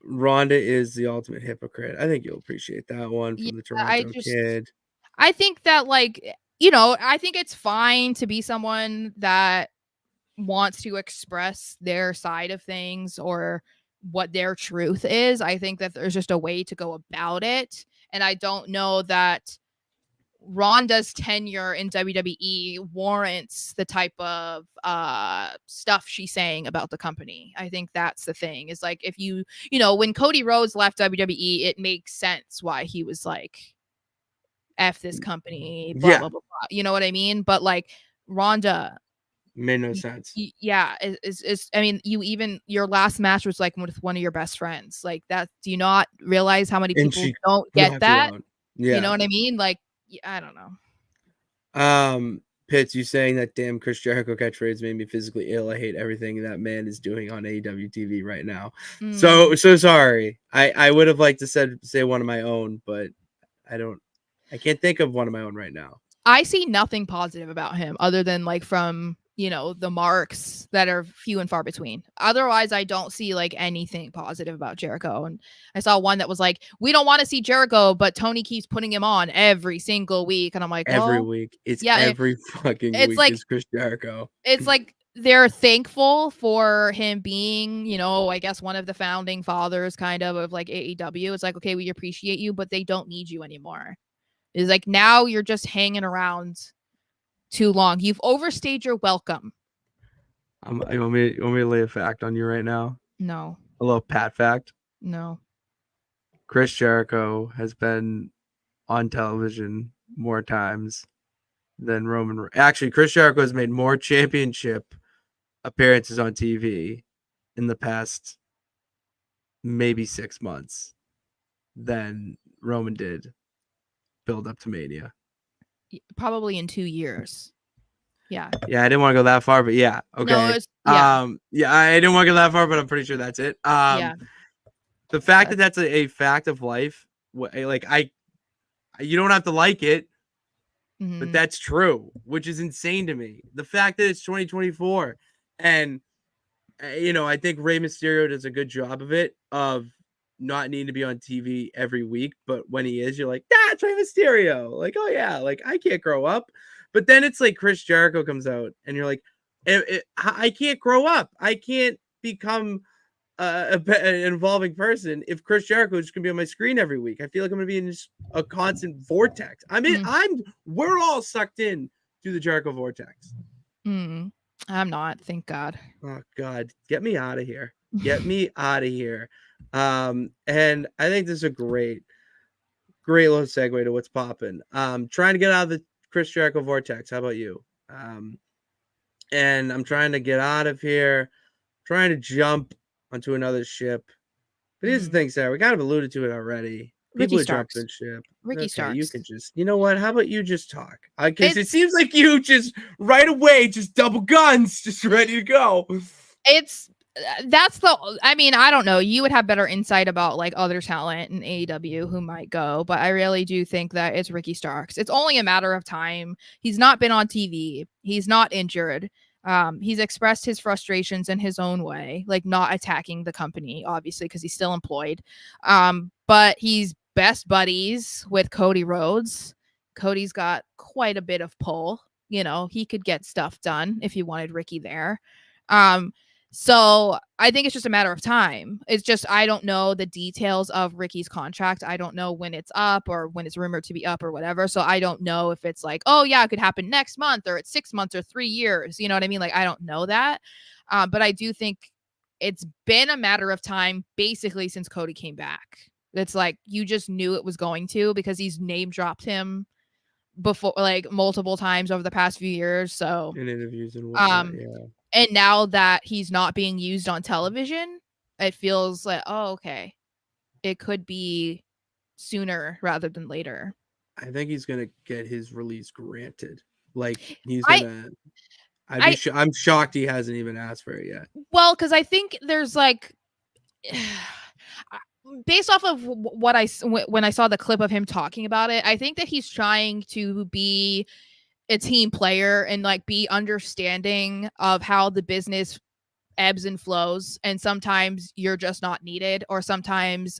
Ronda is the ultimate hypocrite. I think you'll appreciate that one from the Toronto kid. I think that, like, I think it's fine to be someone that wants to express their side of things or what their truth is. I think that there's just a way to go about it. And I don't know that Ronda's tenure in WWE warrants the type of stuff she's saying about the company. I think that's the thing, is like, if when Cody Rhodes left WWE, it makes sense why he was like, F this company, blah, blah, blah, blah. You know what I mean? But like Ronda made no sense. Yeah, I mean, your last match was like with one of your best friends. Like that, do you not realize how many people don't get that? Yeah. You know what I mean? Like, I don't know. Pitts, you saying that damn Chris Jericho catchphrase made me physically ill. I hate everything that man is doing on AEW TV right now. So sorry. I would have liked to say one of my own, but I can't think of one of my own right now. I see nothing positive about him other than like from the marks that are few and far between. Otherwise, I don't see like anything positive about Jericho. And I saw one that was like, we don't want to see Jericho, but Tony keeps putting him on every single week. And I'm like, every week. It's every fucking week like, is Chris Jericho. It's like they're thankful for him being, I guess one of the founding fathers kind of like AEW. It's like, okay, we appreciate you, but they don't need you anymore. It's like, now you're just hanging around too long. You've overstayed your welcome. You want me to lay a fact on you right now? No. A little Pat fact? No. Chris Jericho has been on television more times than Roman. Actually, Chris Jericho has made more championship appearances on TV in the past maybe 6 months than Roman did build up to Mania. Probably in 2 years. Yeah. Yeah, I didn't want to go that far, but yeah. Okay. No, I didn't want to go that far, but I'm pretty sure that's it. Yeah. The fact that that's a fact of life, like you don't have to like it, but that's true, which is insane to me. The fact that it's 2024 and I think Rey Mysterio does a good job of it, of not needing to be on TV every week, but when he is, you're like, that's Rey Mysterio. Like, oh yeah, like I can't grow up. But then it's like Chris Jericho comes out and you're like, I can't grow up. I can't become an evolving person if Chris Jericho is going to be on my screen every week. I feel like I'm going to be in just a constant vortex. I mean, we're all sucked in to the Jericho vortex. I'm not, thank God. Oh God, get me out of here. Get me out of here. And I think this is a great little segue to what's popping. Trying to get out of the Chris Jericho vortex. How about you? And I'm trying to get out of here, trying to jump onto another ship But here's the thing, Sarah. We kind of alluded to it already. Ricky People are Starks. jumping ship. Ricky Okay, you Starks. can just, you know what? How about you just talk? Because it It's seems like you just right away, just double guns, just ready to go. it's that's the I mean, I don't know. You would have better insight about like other talent in AEW who might go, but I really do think that it's Ricky Starks. It's only a matter of time. He's not been on TV. He's not injured. He's expressed his frustrations in his own way, like not attacking the company, obviously, because he's still employed. But he's best buddies with Cody Rhodes. Cody's got quite a bit of pull. You know, he could get stuff done if you wanted Ricky there. So I think it's just a matter of time. It's just I don't know the details of Ricky's contract. I don't know when it's up or when it's rumored to be up or whatever. So I don't know if it's like, oh yeah, it could happen next month or it's 6 months or 3 years. You know what I mean? Like I don't know that. But I do think it's been a matter of time basically since Cody came back. It's like you just knew it was going to because he's name dropped him before like multiple times over the past few years. So In interviews and whatnot, yeah. and now that he's not being used on television, it feels like, oh, okay, it could be sooner rather than later. I think he's gonna get his release granted. Like he's I- gonna. I- I'm shocked he hasn't even asked for it yet. Well, because I think there's like, based off of what when I saw the clip of him talking about it, I think that he's trying to be a team player and like be understanding of how the business ebbs and flows, and sometimes you're just not needed, or sometimes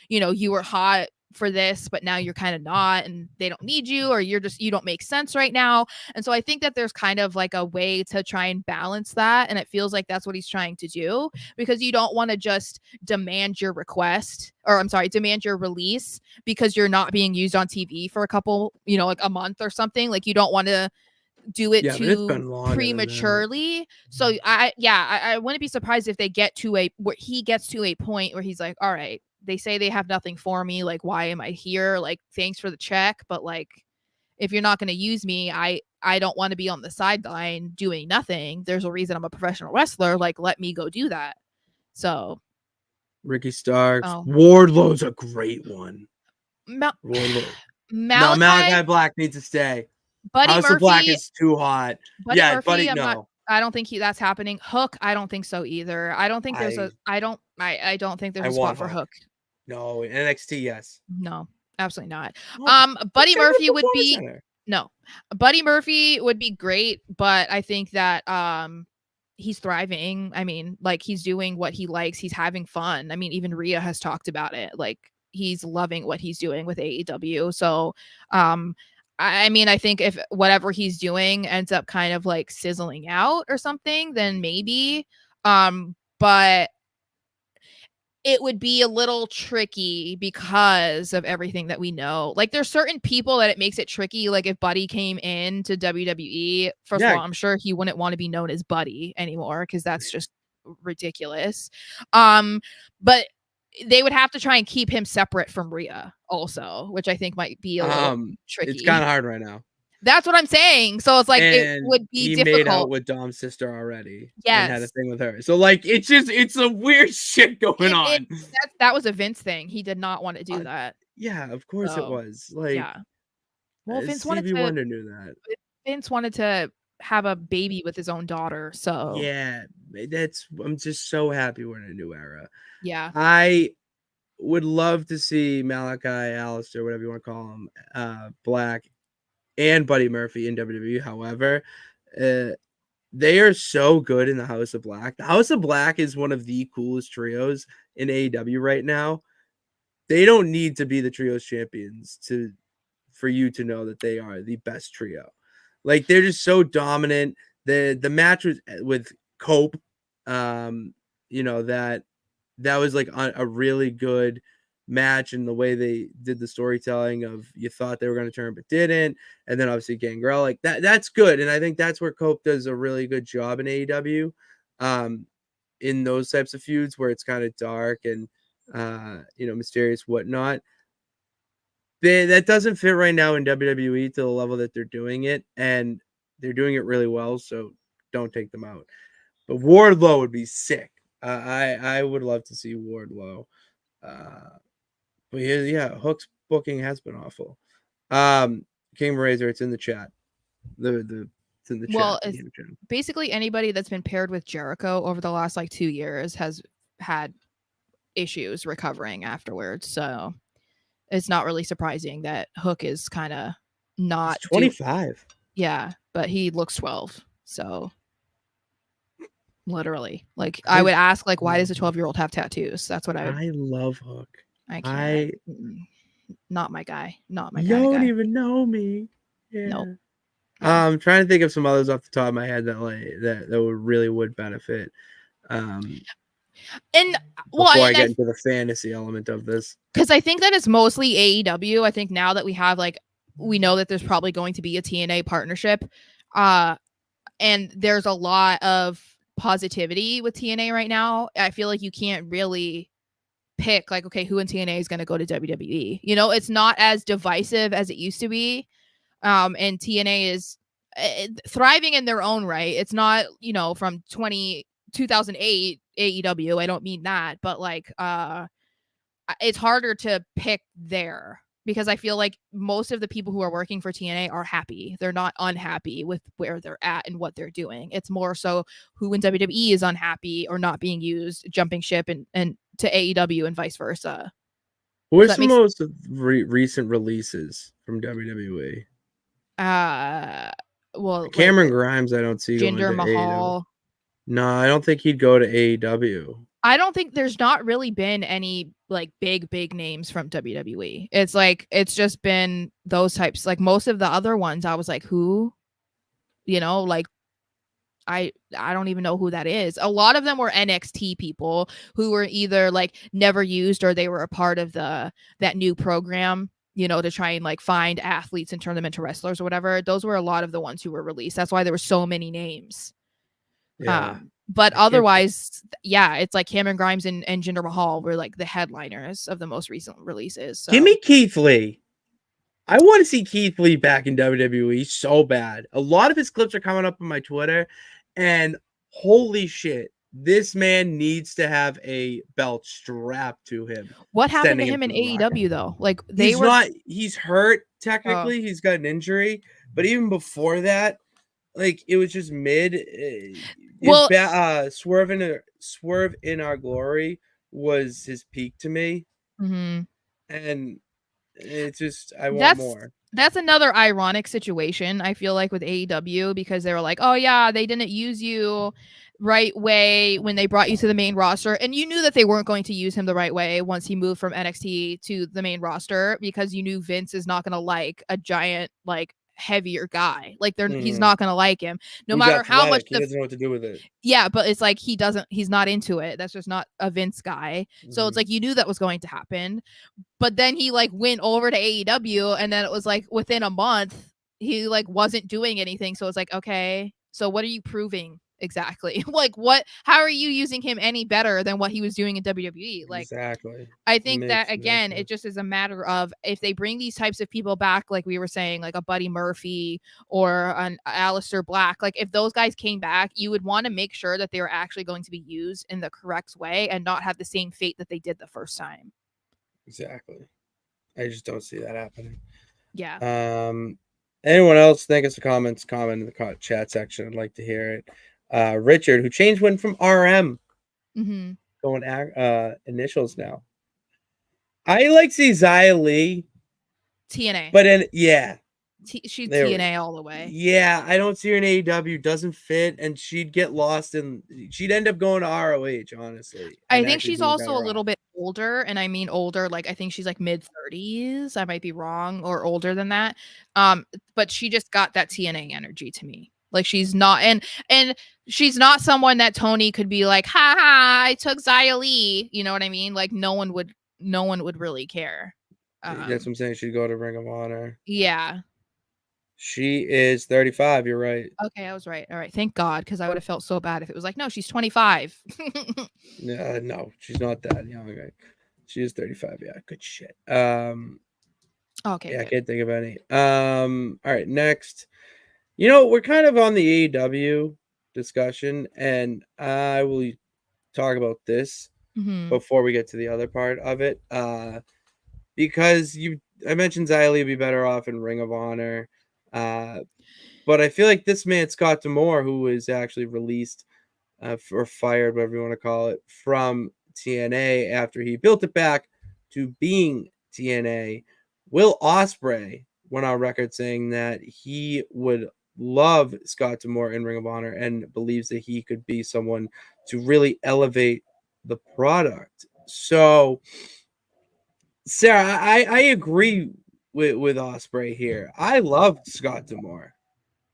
you were hot for this but now you're kind of not and they don't need you, or you don't make sense right now. And so I think that there's kind of like a way to try and balance that, and it feels like that's what he's trying to do, because you don't want to just demand your demand your release because you're not being used on TV for a couple, like a month or something. Like you don't want to do it too prematurely. So I wouldn't be surprised if they get to where he gets to a point where he's like, all right, they say they have nothing for me, like why am I here, like thanks for the check, but like if you're not going to use me, I don't want to be on the sideline doing nothing. There's a reason I'm a professional wrestler, like let me go do that. So Ricky Starks. Wardlow's a great one. Malachi Black needs to stay. Buddy House Murphy, of Black is too hot. Buddy, no. I don't think that's happening. Hook, I don't think so either. I don't think there's I don't think there's a spot for Hook. No, NXT, yes. No, absolutely not. Oh, Buddy Murphy would be Buddy Murphy would be great, but I think that he's thriving. I mean, like he's doing what he likes. He's having fun. I mean, even Rhea has talked about it. Like he's loving what he's doing with AEW. So, I mean, I think if whatever he's doing ends up kind of like sizzling out or something, then maybe. But it would be a little tricky because of everything that we know. Like there's certain people that it makes it tricky. Like if Buddy came in to WWE, first of all, I'm sure he wouldn't want to be known as Buddy anymore because that's just ridiculous. But they would have to try and keep him separate from Rhea also, which I think might be a little tricky. It's kind of hard right now. That's what I'm saying. So it's like it would be difficult. He made out with Dom's sister already. Yes. And had a thing with her. So like it's a weird shit going on. That was a Vince thing. He did not want to do that. Yeah, of course it was. Like yeah. Well, Vince Wonder knew that. Vince wanted to have a baby with his own daughter. So yeah, I'm just so happy we're in a new era. Yeah. I would love to see Malachi, Alistair, whatever you want to call him, Black, and Buddy Murphy in WWE. However, they are so good in the House of Black. The House of Black is one of the coolest trios in AEW right now. They don't need to be the trios champions for you to know that they are the best trio. Like they're just so dominant. The match with Cope, that was like a really good match, and the way they did the storytelling of you thought they were going to turn but didn't, and then obviously Gangrel, like that's good. And I think that's where Cope does a really good job in AEW, in those types of feuds where it's kind of dark and mysterious, whatnot. That doesn't fit right now in WWE to the level that they're doing it, and they're doing it really well, so don't take them out. But Wardlow would be sick. I would love to see Wardlow. But yeah, Hook's booking has been awful. King Razor, it's in the chat. It's in the Well, chat. it's basically anybody that's been paired with Jericho over the last like 2 years has had issues recovering afterwards. So it's not really surprising that Hook is kind of not He's 25. Yeah, but he looks 12. So literally, like I would ask, like, why does a 12-year-old have tattoos? That's what I love Hook. I can't. Not my guy. Not my You kind of don't guy. even know me. Yeah. Nope. I'm trying to think of some others off the top of my head that would benefit. And before I get into the fantasy element of this, because I think that it's mostly AEW. I think now that we have we know that there's probably going to be a TNA partnership, and there's a lot of positivity with TNA right now. I feel like you can't really pick like, okay, who in TNA is going to go to WWE. You know, it's not as divisive as it used to be. And TNA is thriving in their own right. It's not, from 2008 AEW. I don't mean that, but like it's harder to pick there because I feel like most of the people who are working for TNA are happy. They're not unhappy with where they're at and what they're doing. It's more so who in WWE is unhappy or not being used, jumping ship and to AEW and vice versa. Who are some most recent releases from WWE? Well, Cameron Grimes, I don't see Jinder going to Mahal. AEW. No, I don't think he'd go to AEW. I don't think there's not really been any like big names from WWE. It's just been those types. Like most of the other ones, I was like, who? Like I don't even know who that is. A lot of them were NXT people who were either like never used or they were a part of that new program, to try and like find athletes and turn them into wrestlers or whatever. Those were a lot of the ones who were released. That's why there were so many names. Yeah. But otherwise, yeah, it's like Cameron Grimes and Jinder Mahal were like the headliners of the most recent releases. So. Give me Keith Lee. I want to see Keith Lee back in WWE so bad. A lot of his clips are coming up on my Twitter, and holy shit, this man needs to have a belt strapped to him. What happened to him in AEW though? Like he's hurt technically. He's got an injury, but even before that, like it was just mid. Swerve in Our Glory was his peak to me, and it's just I want more. That's another ironic situation, I feel like, with AEW because they were like, oh yeah, they didn't use you right way when they brought you to the main roster, and you knew that they weren't going to use him the right way once he moved from NXT to the main roster because you knew Vince is not going to like a giant like heavier guy. Like he's not gonna like him no matter how much he doesn't know what to do with it. Yeah, but it's like he's not into it. That's just not a Vince guy. So it's like you knew that was going to happen. But then he like went over to AEW and then it was like within a month he like wasn't doing anything. So it's like, okay, so what are you proving exactly? Like how are you using him any better than what he was doing in WWE? Like exactly. I think that again, it just is a matter of if they bring these types of people back, like we were saying, like a Buddy Murphy or an Aleister Black, like if those guys came back, you would want to make sure that they were actually going to be used in the correct way and not have the same fate that they did the first time. Exactly. I just don't see that happening. Yeah. Anyone else think us a comment in the chat section? I'd like to hear it. Richard, who changed one from RM, going initials now. I like to see Xia Li. TNA. But she's TNA all the way. Yeah, I don't see her in AEW. Doesn't fit, and she'd get lost and she'd end up going to ROH, honestly. I think she's also a little bit older, and I mean older, like I think she's like mid-30s. I might be wrong, or older than that. But she just got that TNA energy to me. Like she's not, and she's not someone that Tony could be like, ha ha, I took Xia Li. You know what I mean? Like no one would really care. That's what I'm saying. She'd go to Ring of Honor. Yeah. She is 35. You're right. Okay, I was right. All right. Thank God, because I would have felt so bad if it was like, no, she's 25. No, she's not that young. Right? She is 35. Yeah, good shit. Okay. Yeah, I can't think of any. All right, next. We're kind of on the AEW discussion, and I will talk about this. before we get to the other part of it. Because I mentioned Xia Li would be better off in Ring of Honor. But I feel like this man, Scott D'Amore, who was actually released or fired, whatever you want to call it, from TNA after he built it back to being TNA. Will Ospreay went on record saying that he would love Scott D'Amore in Ring of Honor and believes that he could be someone to really elevate the product. So, Sarah, I agree with Ospreay here. I loved Scott D'Amore.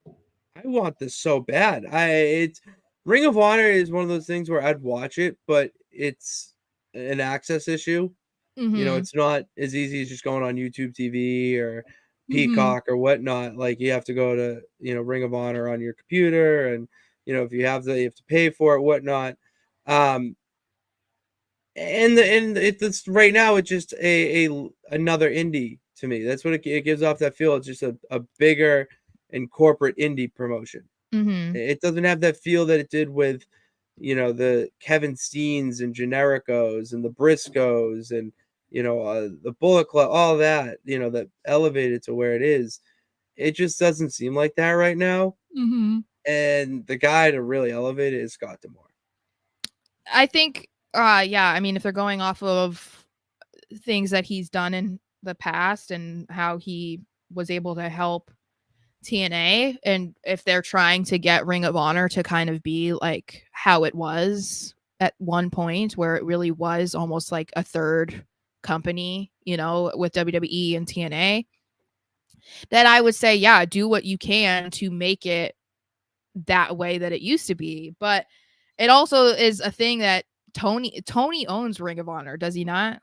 I want this so bad. It's Ring of Honor is one of those things where I'd watch it, but it's an access issue. You know, it's not as easy as just going on YouTube TV or Peacock or whatnot. Like you have to go to, Ring of Honor on your computer, and if you have you have to pay for it, whatnot. And it's right now it's just another indie to me. That's what it gives off that feel. It's just a bigger and corporate indie promotion. It doesn't have that feel that it did with, the Kevin Steens and Genericos and the Briscoes and, the Bullet Club, all that, that elevated to where it is. It just doesn't seem like that right now. And the guy to really elevate it is Scott D'Amore. I think, yeah, I mean, if they're going off of things that he's done in the past and how he was able to help TNA, and if they're trying to get Ring of Honor to kind of be like how it was at one point, where it really was almost like a third company, with WWE and TNA, then I would say, yeah, do what you can to make it that way that it used to be. But it also is a thing that Tony owns Ring of Honor, does he not?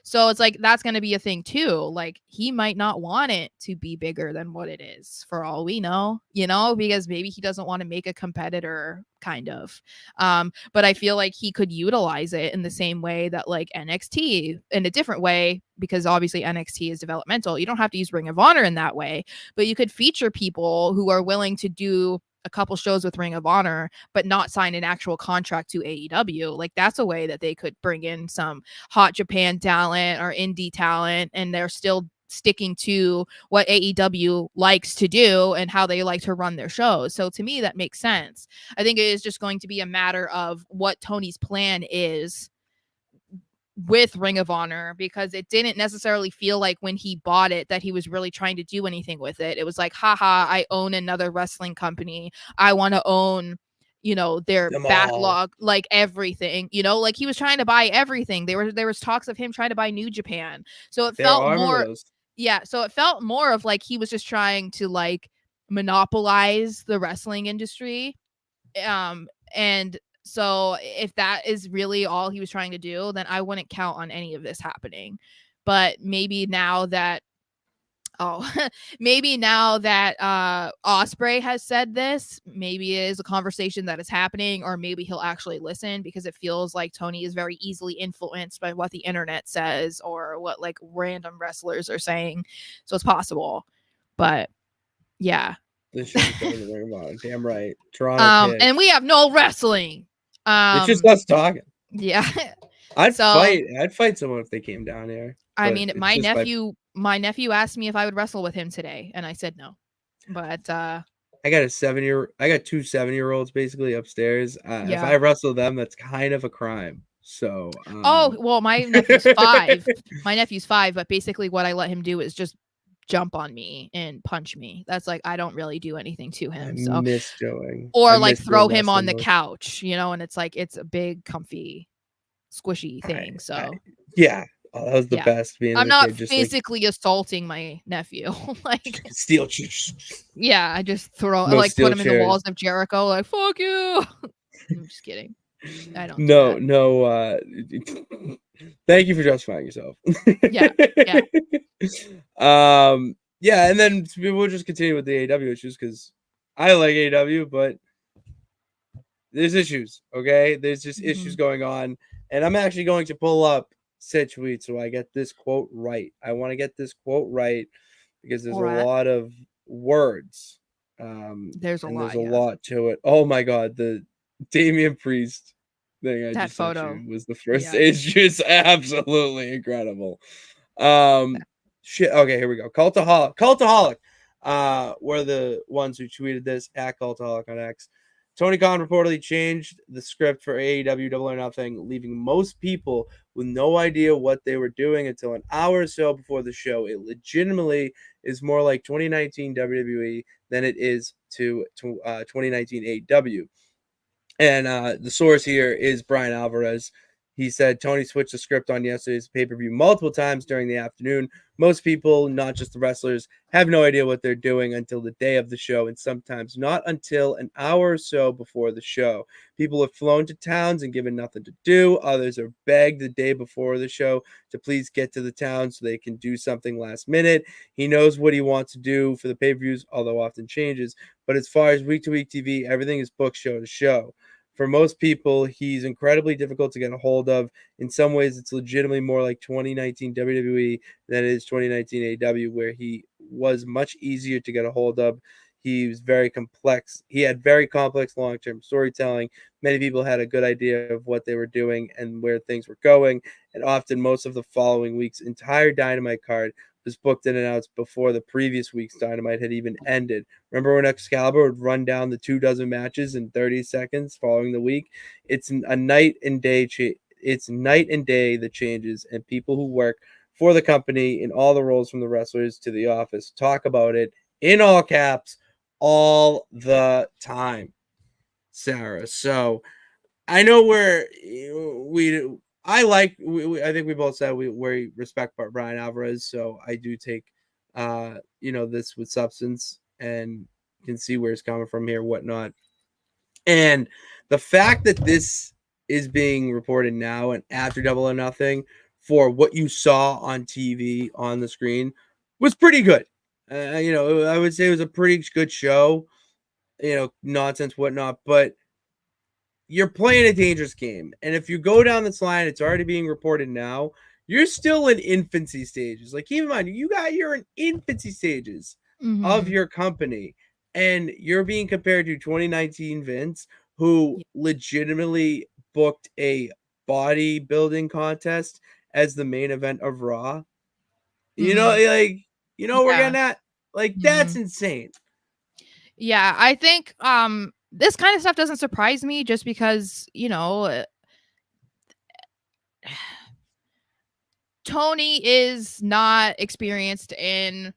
So it's like that's going to be a thing too. Like he might not want it to be bigger than what it is for all we know, because maybe he doesn't want to make a competitor kind of. But I feel like he could utilize it in the same way that like NXT in a different way, because obviously NXT is developmental. You don't have to use Ring of Honor in that way, but you could feature people who are willing to do a couple shows with Ring of Honor, but not sign an actual contract to AEW. Like that's a way that they could bring in some hot Japan talent or indie talent, and they're still sticking to what AEW likes to do and how they like to run their shows. So to me, that makes sense. I think it is just going to be a matter of what Tony's plan is with Ring of Honor, because it didn't necessarily feel like when he bought it that he was really trying to do anything with it. It was like, haha, I own another wrestling company. I want to own, their Them backlog, like everything, like he was trying to buy everything. There was talks of him trying to buy New Japan. So it felt more, so it felt more of like he was just trying to like monopolize the wrestling industry. And so if that is really all he was trying to do, then I wouldn't count on any of this happening. But maybe now that Ospreay has said this, maybe it is a conversation that is happening, or maybe he'll actually listen, because it feels like Tony is very easily influenced by what the internet says or what like random wrestlers are saying. So it's possible. But yeah. This should be going to Ring of Honor. Damn right. Toronto kid. And we have no wrestling. It's just us talking. Yeah. I'd fight someone if they came down here. I mean, my nephew asked me if I would wrestle with him today, and I said no. But I got two 7-year-olds basically upstairs. If I wrestle them, that's kind of a crime. So my nephew's 5. My nephew's 5, but basically what I let him do is just jump on me and punch me. That's like, I don't really do anything to him. Or like throw him on the couch, and it's like it's a big, comfy, squishy thing. Yeah. Oh, that was the best. I'm not physically assalting my nephew. Like steel chairs. Yeah, I just put him in the walls of Jericho, like fuck you. I'm just kidding. I don't. No. Thank you for justifying yourself. Yeah. Yeah, and then we'll just continue with the AEW issues, because I like AEW, but there's issues. Okay, there's just issues going on, and I'm actually going to pull up said tweet so I get this quote right. I want to get this quote right because there's a lot of words. There's a lot to it. Oh my god, the Damian Priest thing I That just sent photo. you was the first. Yeah. It's just absolutely incredible. Shit. Okay, here we go. Cultaholic. Were the ones who tweeted this at Cultaholic on X. Tony Khan reportedly changed the script for AEW Double or Nothing, leaving most people with no idea what they were doing until an hour or so before the show. It legitimately is more like 2019 WWE than it is to 2019 AEW. And the source here is Brian Alvarez. He said Tony switched the script on yesterday's pay-per-view multiple times during the afternoon. Most people, not just the wrestlers, have no idea what they're doing until the day of the show, and sometimes not until an hour or so before the show. People have flown to towns and given nothing to do. Others are begged the day before the show to please get to the town so they can do something last minute. He knows what he wants to do for the pay-per-views, although often changes. But as far as week-to-week TV, everything is booked show to show. For most people, he's incredibly difficult to get a hold of. In some ways, it's legitimately more like 2019 WWE than it is 2019 AEW, where he was much easier to get a hold of. He was very complex. He had very complex long-term storytelling. Many people had a good idea of what they were doing and where things were going. And often, most of the following week's entire Dynamite card was booked in and out before the previous week's Dynamite had even ended. Remember when Excalibur would run down the 24 matches in 30 seconds following the week? It's a night and day. It's night and day that changes, and people who work for the company in all the roles from the wrestlers to the office talk about it in all caps all the time, Sarah. So I know I think we both said we respect Brian Alvarez, so I do take this with substance and can see where it's coming from here, whatnot. And the fact that this is being reported now and after Double or Nothing for what you saw on TV on the screen was pretty good. I would say it was a pretty good show, nonsense, whatnot, but you're playing a dangerous game. And if you go down this line, it's already being reported now, you're still in infancy stages. Like, keep in mind, you're in infancy stages of your company, and you're being compared to 2019 Vince, who legitimately booked a bodybuilding contest as the main event of Raw. We're getting at, like, that's insane. Yeah, I think this kind of stuff doesn't surprise me just because, Tony is not experienced in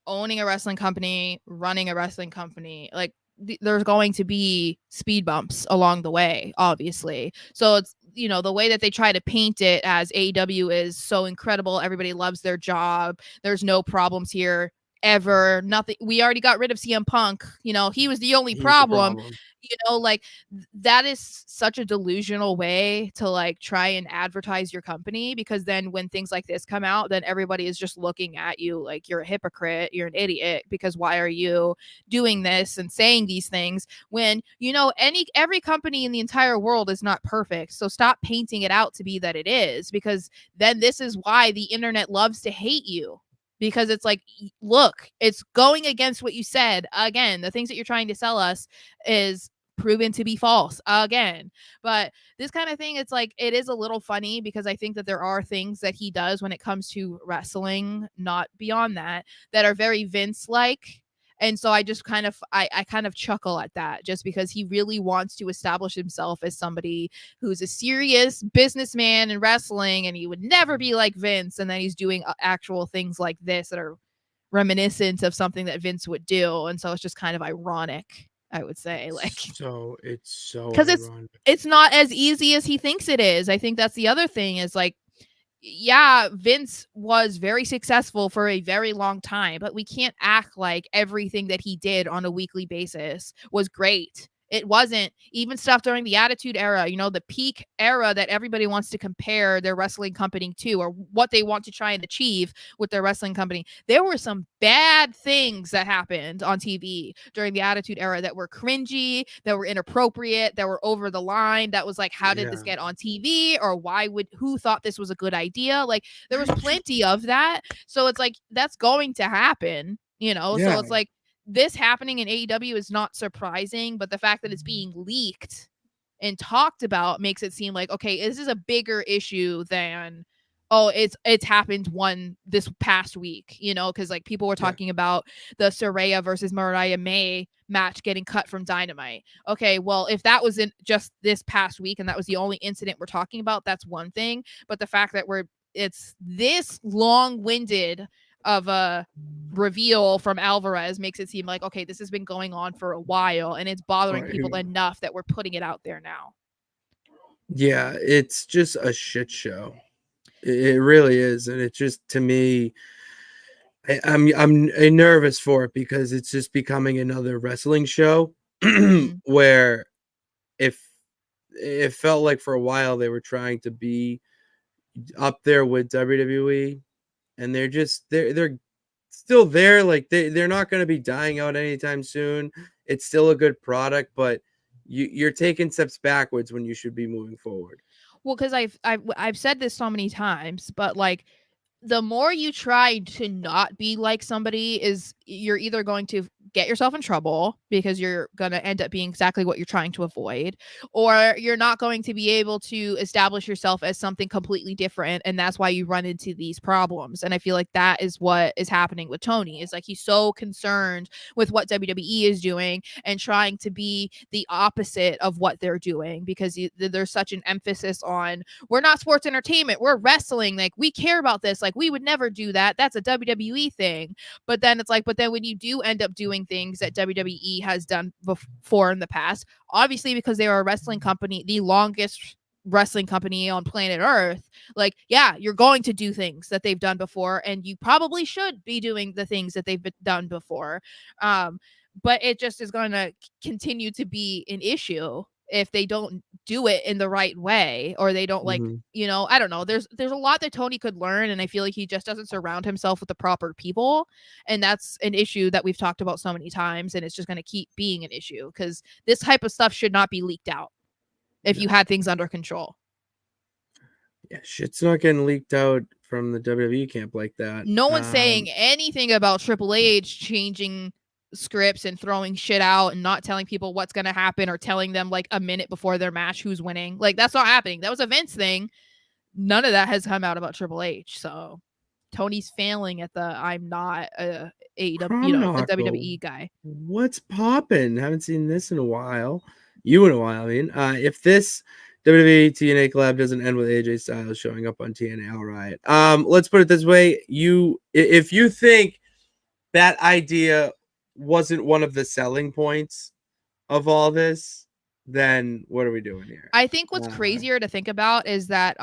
owning a wrestling company, running a wrestling company. Like, there's going to be speed bumps along the way, obviously. So it's, the way that they try to paint it as AEW is so incredible. Everybody loves their job. There's no problems here ever. Nothing. We already got rid of CM Punk. He was the only problem. Like, that is such a delusional way to like try and advertise your company, because then when things like this come out, then everybody is just looking at you like you're a hypocrite, you're an idiot, because why are you doing this and saying these things when every company in the entire world is not perfect. So stop painting it out to be that it is, because then this is why the internet loves to hate you. Because it's like, look, it's going against what you said. Again, the things that you're trying to sell us is proven to be false again. But this kind of thing, it's like, it is a little funny, because I think that there are things that he does when it comes to wrestling, not beyond that are very Vince-like. And so I just kind of chuckle at that, just because he really wants to establish himself as somebody who's a serious businessman in wrestling, and he would never be like Vince. And then he's doing actual things like this that are reminiscent of something that Vince would do. And so it's just kind of ironic, I would say. Like, so it's so because it's not as easy as he thinks it is. I think that's the other thing, is like, yeah, Vince was very successful for a very long time, but we can't act like everything that he did on a weekly basis was great. It wasn't. Even stuff during the Attitude Era, the peak era that everybody wants to compare their wrestling company to, or what they want to try and achieve with their wrestling company. There were some bad things that happened on TV during the Attitude Era that were cringy, that were inappropriate, that were over the line. That was like, how did this get on TV? Or who thought this was a good idea? Like, there was plenty of that. So it's like, that's going to happen, So it's like, this happening in AEW is not surprising, but the fact that it's being leaked and talked about makes it seem like, okay, this is a bigger issue than, oh, it's happened this past week, because like people were talking about the Saraya versus Mariah May match getting cut from Dynamite. Okay, well, if that was in just this past week and that was the only incident we're talking about, that's one thing. But the fact that it's this long-winded of a reveal from Alvarez makes it seem like, okay, this has been going on for a while and it's bothering people enough that we're putting it out there now. Yeah, it's just a shit show. It really is, and it just, to me, I'm nervous for it because it's just becoming another wrestling show where if it felt like for a while they were trying to be up there with WWE, and they're still there. Like they're not going to be dying out anytime soon. It's still a good product, but you're taking steps backwards when you should be moving forward. Well, because I've said this so many times, but like the more you try to not be like somebody, is you're either going to get yourself in trouble because you're going to end up being exactly what you're trying to avoid, or you're not going to be able to establish yourself as something completely different, and that's why you run into these problems. And I feel like that is what is happening with Tony. Is like he's so concerned with what WWE is doing and trying to be the opposite of what they're doing, because there's such an emphasis on, we're not sports entertainment, we're wrestling, like we care about this, like we would never do that, that's a WWE thing. But then it's like, but then when you do end up doing things that WWE has done before in the past, obviously because they are a wrestling company, the longest wrestling company on planet Earth, like, yeah, you're going to do things that they've done before, and you probably should be doing the things that they've done before. But it just is going to continue to be an issue if they don't do it in the right way, or they don't like, I don't know. There's a lot that Tony could learn, and I feel like he just doesn't surround himself with the proper people. And that's an issue that we've talked about so many times, and it's just going to keep being an issue because this type of stuff should not be leaked out if you had things under control. Yeah, shit's not getting leaked out from the WWE camp like that. No one's saying anything about Triple H changing scripts and throwing shit out and not telling people what's going to happen, or telling them like a minute before their match who's winning. Like, that's not happening. That was a Vince thing. None of that has come out about Triple H. So Tony's failing at the, I'm not a AEW, a WWE guy. What's poppin'? Haven't seen this in a while. In a while, I mean. If this WWE TNA collab doesn't end with AJ Styles showing up on TNA, all right. Let's put it this way. If you think that idea wasn't one of the selling points of all this, then what are we doing here? I think what's crazier to think about is that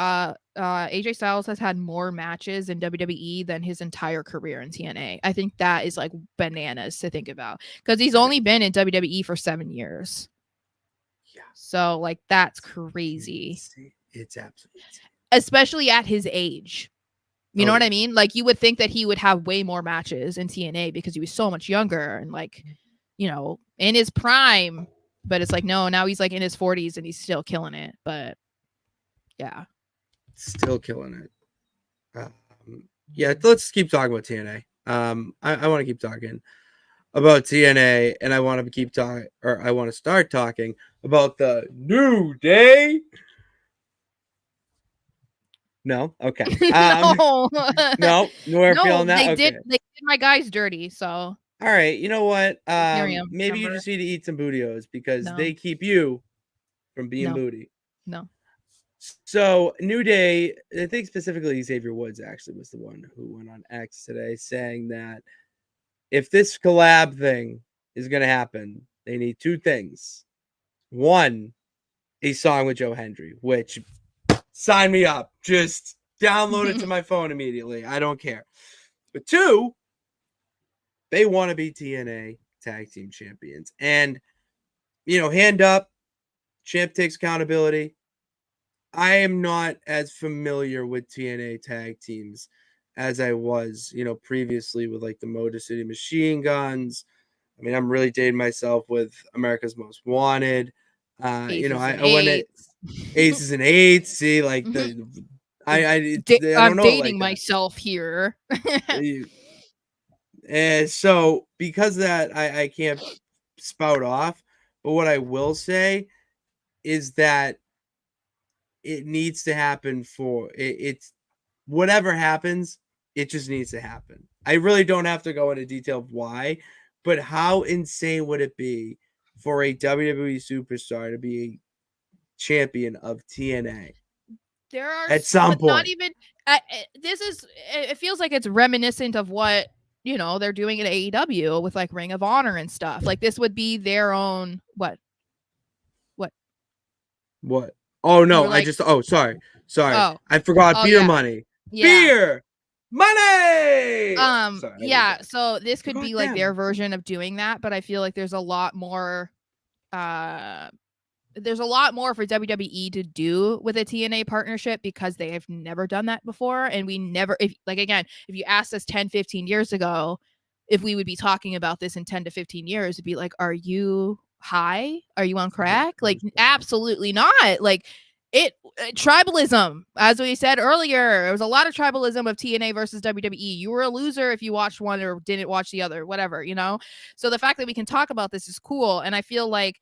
AJ Styles has had more matches in WWE than his entire career in TNA. I think that is like bananas to think about, because he's only been in WWE for 7 years. Yeah. So like, that's crazy. It's absolutely insane. Especially at his age. You know what I mean? Like, you would think that he would have way more matches in TNA because he was so much younger and like, in his prime. But it's like, no, now he's like in his 40s and he's still killing it. But yeah. Still killing it. Yeah, let's keep talking about TNA. I want to keep talking about TNA, and I want to start talking about the New Day. No, okay. No, we're feeling that. They did my guys dirty. So all right, you know what? Miriam, maybe you just need to eat some bootios because they keep you from being booty. No. So New Day, I think specifically Xavier Woods actually was the one who went on X today saying that if this collab thing is going to happen, they need two things. One, a song with Joe Hendry, which, sign me up. Just download it to my phone immediately. I don't care. But two, they want to be TNA tag team champions. And, hand up, champ takes accountability. I am not as familiar with TNA tag teams as I was, previously with like the Motor City Machine Guns. I mean, I'm really dating myself with America's Most Wanted. I went at Aces and Eights. See, like I'm dating myself here. And so because of that, I can't spout off. But what I will say is that it needs to happen for it's whatever happens, it just needs to happen. I really don't have to go into detail of why, but how insane would it be for a WWE superstar to be a champion of TNA There are at some but not point? even this is it feels like it's reminiscent of what they're doing at AEW with like Ring of Honor and stuff. Like this would be their own what? What? Oh You no, were like, sorry. oh, I forgot oh beer yeah, money. yeah. Beer money. Sorry, I did Yeah. that. So this could Forgot be like them. their version of doing that, but I feel like there's a lot more for WWE to do with a TNA partnership because they have never done that before. And we never, if you asked us 10, 15 years ago, if we would be talking about this in 10 to 15 years, it'd be like, are you high? Are you on crack? Like, absolutely not. Like, tribalism, as we said earlier, there was a lot of tribalism of TNA versus WWE. You were a loser if you watched one or didn't watch the other, whatever, So the fact that we can talk about this is cool. And I feel like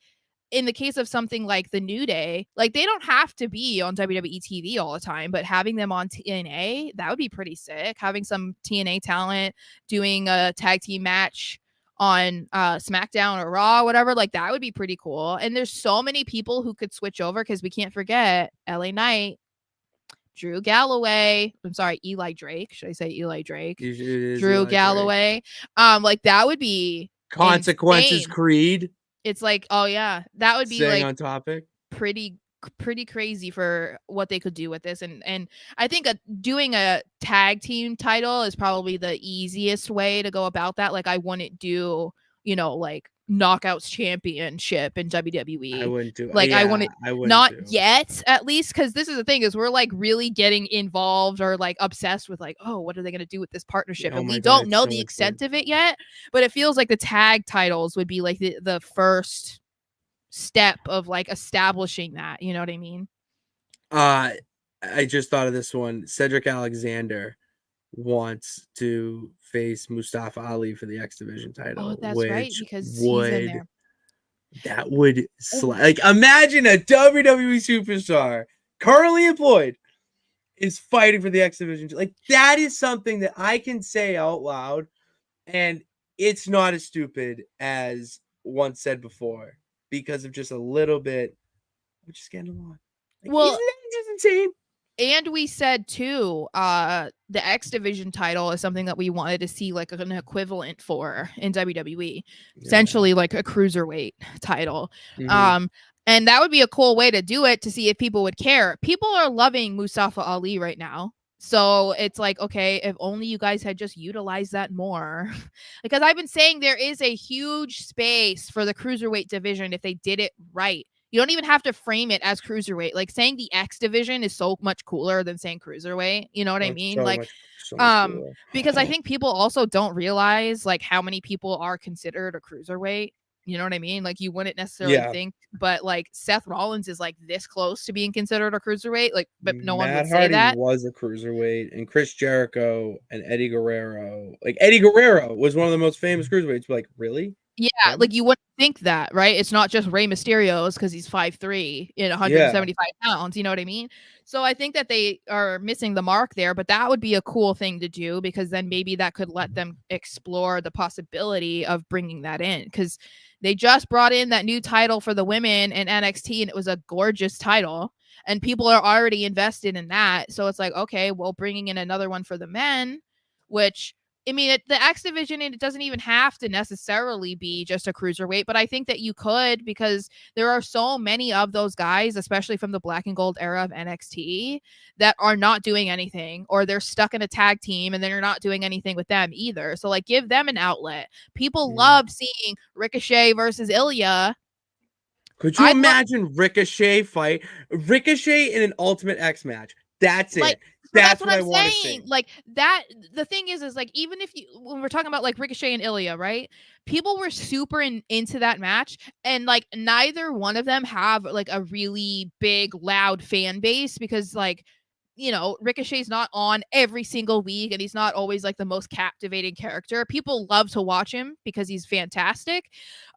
in the case of something like the New Day, like they don't have to be on WWE TV all the time, but having them on TNA, that would be pretty sick. Having some TNA talent doing a tag team match on SmackDown or Raw, whatever, like that would be pretty cool. And there's so many people who could switch over because we can't forget LA Knight, Drew Galloway. I'm sorry, Eli Drake. Should I say Eli Drake? Drew Eli Galloway. Drake. Like that would be Consequences insane. Creed. It's like, oh yeah, that would be Staying like on topic. pretty crazy for what they could do with this. And I think doing a tag team title is probably the easiest way to go about that. Like I wouldn't do, like Knockouts Championship in WWE. I wouldn't do like I wouldn't not do. yet, at least, because this is the thing is we're like really getting involved or like obsessed with like, oh, what are they going to do with this partnership? Oh and we my God, don't know so the extent insane. of it yet, but it feels like the tag titles would be like the first step of like establishing that, you know what I mean? I just thought of this one. Cedric Alexander wants to face Mustafa Ali for the X Division title. Oh, that's right, because he's in there. That would like imagine a WWE superstar currently employed is fighting for the X Division. Like that is something that I can say out loud, and it's not as stupid as once said before because of just a little bit. We're just getting along. Like, Well, isn't that just insane? And we said too, the X Division title is something that we wanted to see like an equivalent for in WWE, essentially like a cruiserweight title. Mhm. And that would be a cool way to do it to see if people would care. People are loving Mustafa Ali right now. So it's like, okay, if only you guys had just utilized that more. Because I've been saying there is a huge space for the cruiserweight division if they did it right. You don't even have to frame it as cruiserweight. Like saying the X division is so much cooler than saying cruiserweight. You know what I mean? So Like, much cooler. because I think people also don't realize like how many people are considered a cruiserweight. You know what I mean? Like you wouldn't necessarily think, but like Seth Rollins is like this close to being considered a cruiserweight. Like, but no one would say that. Was a cruiserweight, and Chris Jericho and Eddie Guerrero. Like Eddie Guerrero was one of the most famous cruiserweights. Like, really? Yeah, Him? like you wouldn't think that, right? It's not just Rey Mysterio's because he's 5'3" and 175 pounds. You know what I mean? So I think that they are missing the mark there, but that would be a cool thing to do because then maybe that could let them explore the possibility of bringing that in because they just brought in that new title for the women in NXT and it was a gorgeous title and people are already invested in that. So it's like, okay, well, bringing in another one for the men, which I mean, the X division, it doesn't even have to necessarily be just a cruiserweight, but I think that you could because there are so many of those guys, especially from the black and gold era of NXT, that are not doing anything or they're stuck in a tag team and then you're not doing anything with them either. So, like, give them an outlet. People love seeing Ricochet versus Ilya. Could you imagine Ricochet Ricochet in an Ultimate X match? That's like, it. That's what I I'm want to saying. see. Like that, the thing is like even if you when we're talking about like Ricochet and Ilya, right? People were super into that match, and like neither one of them have like a really big, loud fan base because like you know, Ricochet's not on every single week and he's not always like the most captivating character. People love to watch him because he's fantastic.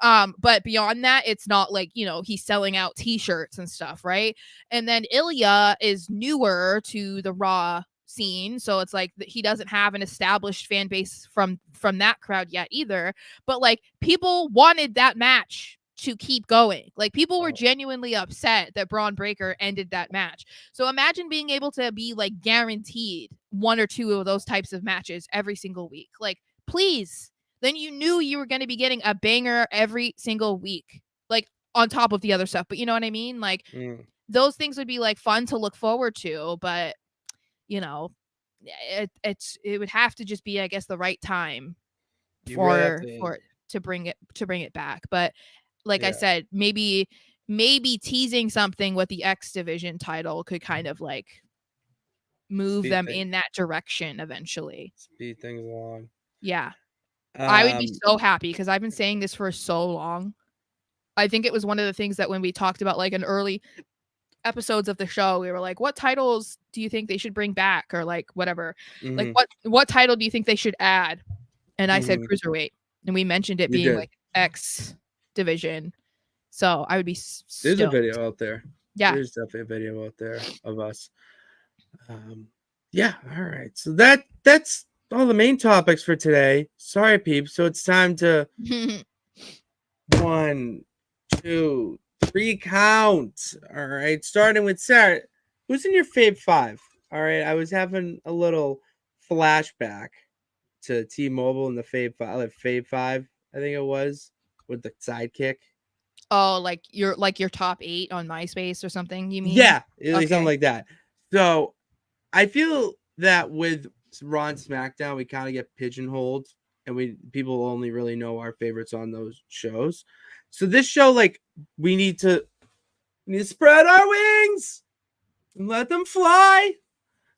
But beyond that, it's not like, you know, he's selling out t-shirts and stuff, right? And then Ilya is newer to the Raw scene, so it's like he doesn't have an established fan base from that crowd yet either. But like people wanted that match to keep going. Like people were genuinely upset that Braun Breaker ended that match. So imagine being able to be like guaranteed one or two of those types of matches every single week. Like, please. Then you knew you were going to be getting a banger every single week, like on top of the other stuff. But you know what I mean? Like those things would be like fun to look forward to, but you know, it would have to just be, I guess, the right time to bring it back. But like I said, maybe teasing something with the X Division title could kind of like move them in that direction eventually. Speed things along. Yeah. I would be so happy because I've been saying this for so long. I think it was one of the things that when we talked about like an early episodes of the show, we were like, what titles do you think they should bring back, or like whatever, like what title do you think they should add? And I said cruiserweight, and we mentioned it being like X Division. So I would be there's a video out there. Yeah, there's definitely a video out there of us. Yeah, all right, so that's all the main topics for today. Sorry, peeps. So it's time to 1, 2, 3 count. All right, starting with Sara. Who's in your fave 5? All right, I was having a little flashback to T-Mobile and the fave 5, I think it was, with the sidekick. Oh, like your top 8 on MySpace or something, you mean? Yeah, something like that. So I feel that with Raw and SmackDown, we kind of get pigeonholed, and people only really know our favorites on those shows. So this show, like, we need to spread our wings and let them fly.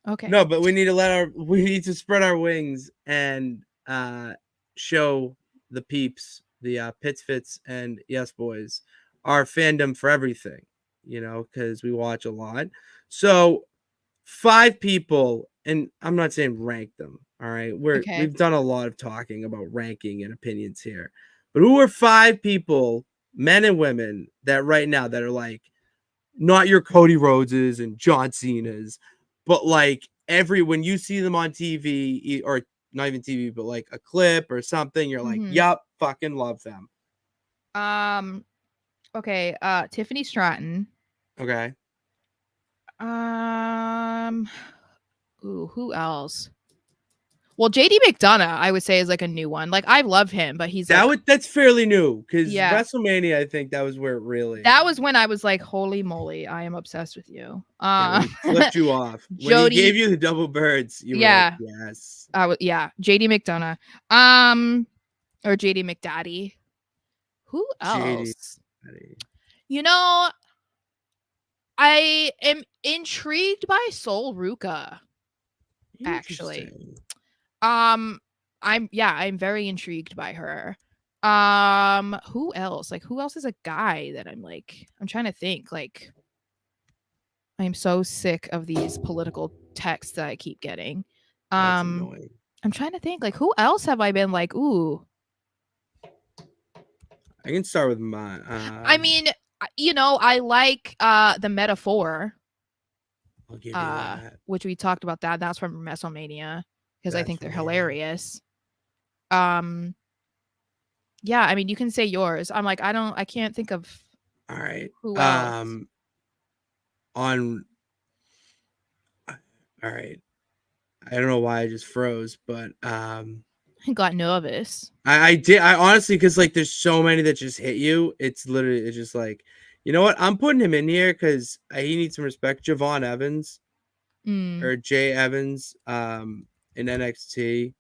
Okay. No, but we need to spread our wings and show the peeps, the Pits Fits and Yes Boys, our fandom for everything, you know, because we watch a lot. So 5 people, and I'm not saying rank them. All right. We've done a lot of talking about ranking and opinions here, but who are 5 people, men and women, that right now that are like not your Cody Rhodeses and John Cena's, but like when you see them on TV, or not even TV, but like a clip or something, you're like, yup, fucking love them. Okay. Tiffany Stratton. Okay. Who else? Well, JD McDonough, I would say, is like a new one. Like, I love him, but he's that's fairly new, because WrestleMania, I think that was where it really. That was when I was like, holy moly, I am obsessed with you. Flipped you off. When he gave you the double birds, you were like, yes. JD McDonough. Or JD McDaddy. Who else? You know, I am intrigued by Sol Ruka, actually. I'm very intrigued by her. Who else? Like, who else is a guy that I'm trying to think. Like, I'm so sick of these political texts that I keep getting. That's annoying. I'm trying to think, like, who else have I been like, ooh. I can start with mine. I mean, you know, I like the Metaphor. I'll give you that. Which we talked about that. That's from WrestleMania, because I think they're hilarious. Yeah, I mean, you can say yours. I'm like, I can't think of. All right. Who else? All right. I don't know why I just froze, but I got nervous. I did. I honestly, because like there's so many that just hit you. It's just like, you know what? I'm putting him in here because he needs some respect. Javon Evans or Jay Evans in NXT.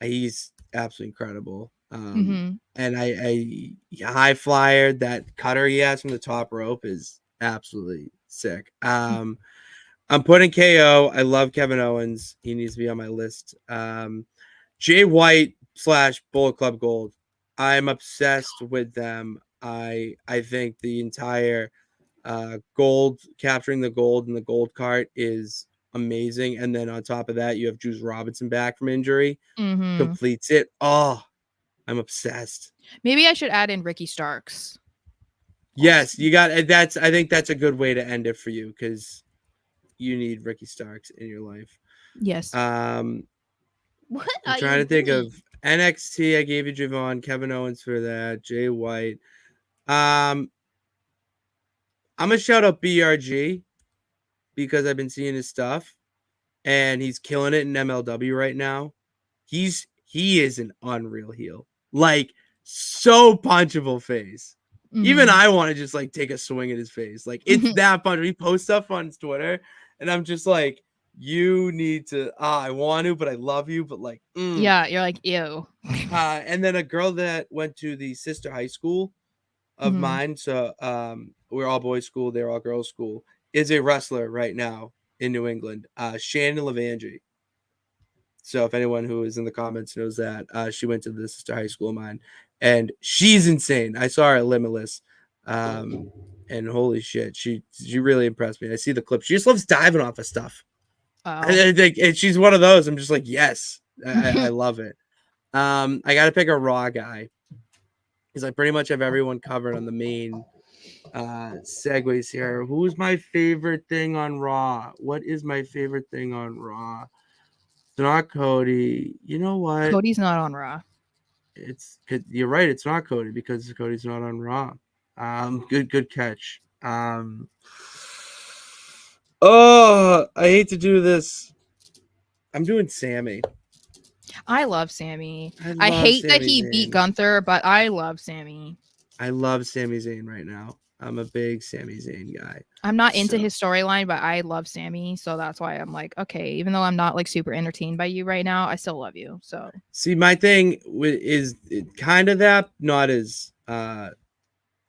He's absolutely incredible. And I high flyer, that cutter he has from the top rope is absolutely sick. I'm putting KO. I love Kevin Owens. He needs to be on my list. Jay White / Bullet Club Gold. I'm obsessed with them. I think the entire gold, capturing the gold in the gold cart is amazing. And then on top of that, you have Juice Robinson back from injury, Mhm. completes it. Oh, I'm obsessed. Maybe I should add in Ricky Starks. Yes, you got that's. I think that's a good way to end it for you because you need Ricky Starks in your life. Yes. What I'm are trying you to think doing? of NXT. I gave you Javon, Kevin Owens for that, Jay White. I'm gonna shout out BRG because I've been seeing his stuff and he's killing it in MLW right now. He is an unreal heel, like so punchable face. Even Mhm. I want to just like take a swing at his face. Like it's that punchable. He posts stuff on his Twitter, and I'm just like, you need to. I want to, but I love you. But like, Yeah, you're like, ew. And then a girl that went to the sister high school of Mhm. mine. So we're all boys school, they're all girls school, is a wrestler right now in New England. Shannon Levangie. So if anyone who is in the comments knows that, she went to the sister high school of mine and she's insane. I saw her at Limitless. And holy shit, she really impressed me. I see the clip. She just loves diving off of stuff. Wow. And she's one of those. I'm just like, yes, I love it. I gotta pick a Raw guy because I pretty much have everyone covered on the main segues here. Who's my favorite thing on Raw? What is my favorite thing on Raw? It's not Cody. You know what? Cody's not on Raw. You're right. It's not Cody because Cody's not on Raw. Good catch. Oh, I hate to do this. I'm doing Sammy. I love Sammy. I I love hate that Sami he Zayn. beat Gunther, but I love Sammy. I love Sami Zayn right now. I'm a big Sami Zayn guy. I'm not into So- his storyline, but I love Sammy, so that's why I'm like, okay, even though I'm not like super entertained by you right now, I still love you. So See, my thing is kind of that, not as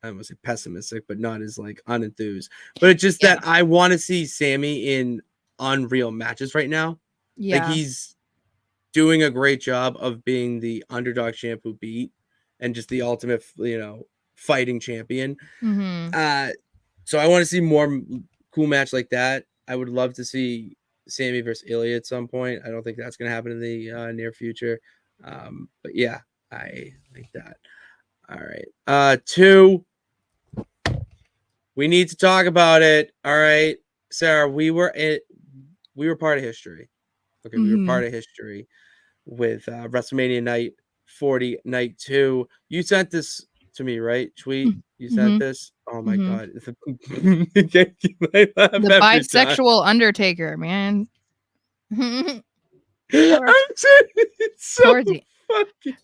I won't say pessimistic, but not as like unenthused. But it's just that I want to see Sammy in unreal matches right now. Like yeah, he's doing a great job of being the underdog champ who beat and just the ultimate, fighting champion. mm-hmm. So I want to see more cool match like that. I would love to see Sammy versus Ilya at some point. I don't think that's going to happen in the near future. But yeah, I like that. All right. 2. We need to talk about it. All right, Sarah, we were part of history. Okay, we were part of history with WrestleMania Night 40, Night 2. You sent this to me, right? Tweet. You sent this. Oh my god! The bisexual Undertaker, man.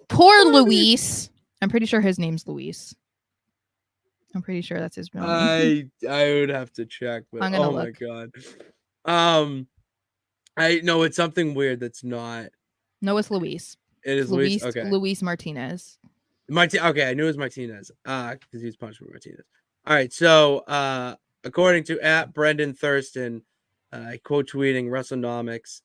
Poor Luis. I'm pretty sure his name's Luis. I'm pretty sure that's his real name. I would have to check, but I'm gonna my look. god. I know it's something weird that's not. No, it's Luis. It is Luis. Okay. Luis Martinez. Okay, I knew it was Martinez. Because he was punched for Martinez. All right, so according to @Brendan Thurston, quote tweeting WrestleNomics,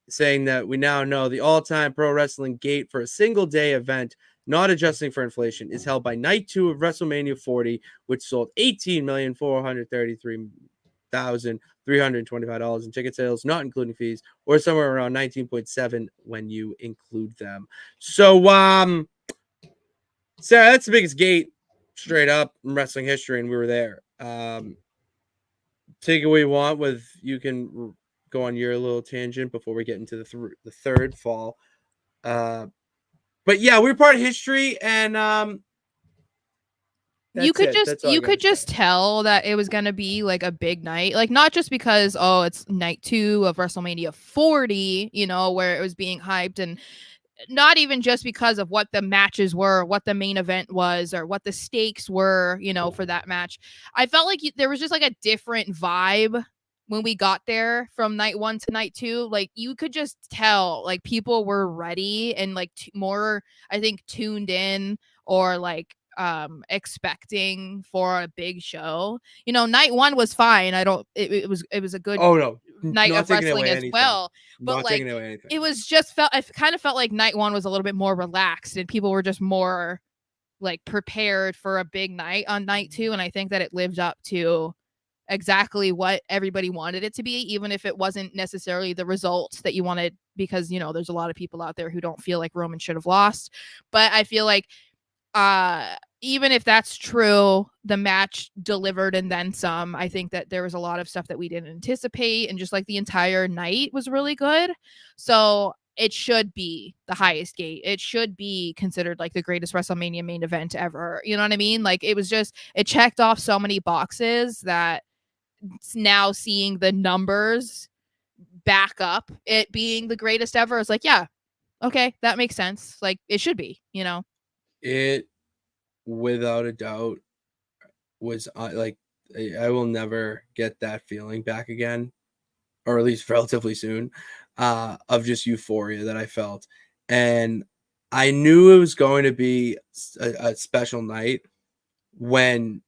saying that we now know the all-time pro wrestling gate for a single day event, not adjusting for inflation, is held by Night 2 of WrestleMania 40, which sold $18,433,325 in ticket sales, not including fees, or somewhere around 19.7 when you include them. So, Sarah, that's the biggest gate straight up in wrestling history, and we were there. Take it what you want with, you can go on your little tangent before we get into the third fall. But yeah, we're part of history, and you could just tell that it was gonna be like a big night, like not just because it's Night 2 of WrestleMania 40, where it was being hyped, and not even just because of what the matches were, what the main event was, or what the stakes were, for that match. I felt like there was just like a different vibe when we got there from Night 1 to Night 2. Like you could just tell like people were ready and like more, I think, tuned in or like expecting for a big show. Night 1 was fine. It was a good night of wrestling as well, but like it was just I kind of felt like Night 1 was a little bit more relaxed and people were just more like prepared for a big night on Night 2, and I think that it lived up to exactly what everybody wanted it to be, even if it wasn't necessarily the results that you wanted, because, you know, there's a lot of people out there who don't feel like Roman should have lost. But I feel like even if that's true, the match delivered and then some. I think that there was a lot of stuff that we didn't anticipate, and just like the entire night was really good. So it should be the highest gate. It should be considered like the greatest WrestleMania main event ever. You know what I mean? Like, it was just, it checked off so many boxes that now seeing the numbers back up it being the greatest ever is like, yeah, okay, that makes sense. Like, it should be, you know? It, without a doubt, was like, I will never get that feeling back again, or at least relatively soon, of just euphoria that I felt. And I knew it was going to be a special night when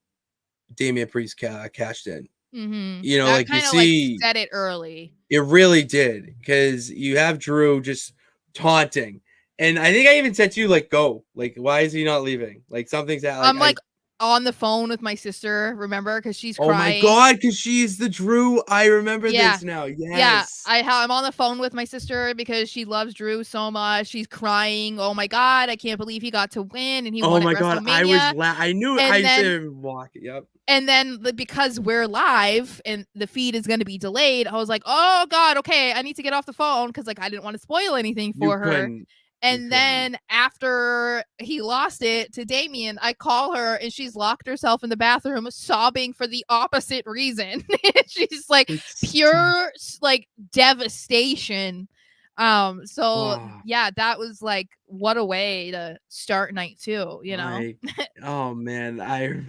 Damian Priest cashed in. You know, That like, you kind of like see, said it early. it really did, because you have Drew just taunting. And I think I even said to you, like, go. Like, why is he not leaving? Like, something's that, I'm like on the phone with my sister, remember? Because she's oh my crying. God, because she's the Drew. I remember Yeah. this now. Yeah, Yes. I'm on the phone with my sister because she loves Drew so much. She's crying. Oh my God, I can't believe he got to win and he Oh won my at God, WrestleMania. I knew it. And I then- said walk. Yep. And then because we're live and the feed is going to be delayed, I was like, oh God, okay, I need to get off the phone because like I didn't want to spoil anything for her. Couldn't. And then after he lost it to Damien, I call her and she's locked herself in the bathroom sobbing for the opposite reason. She's like pure like devastation. Yeah, that was like, what a way to start night 2, you know? Oh man, I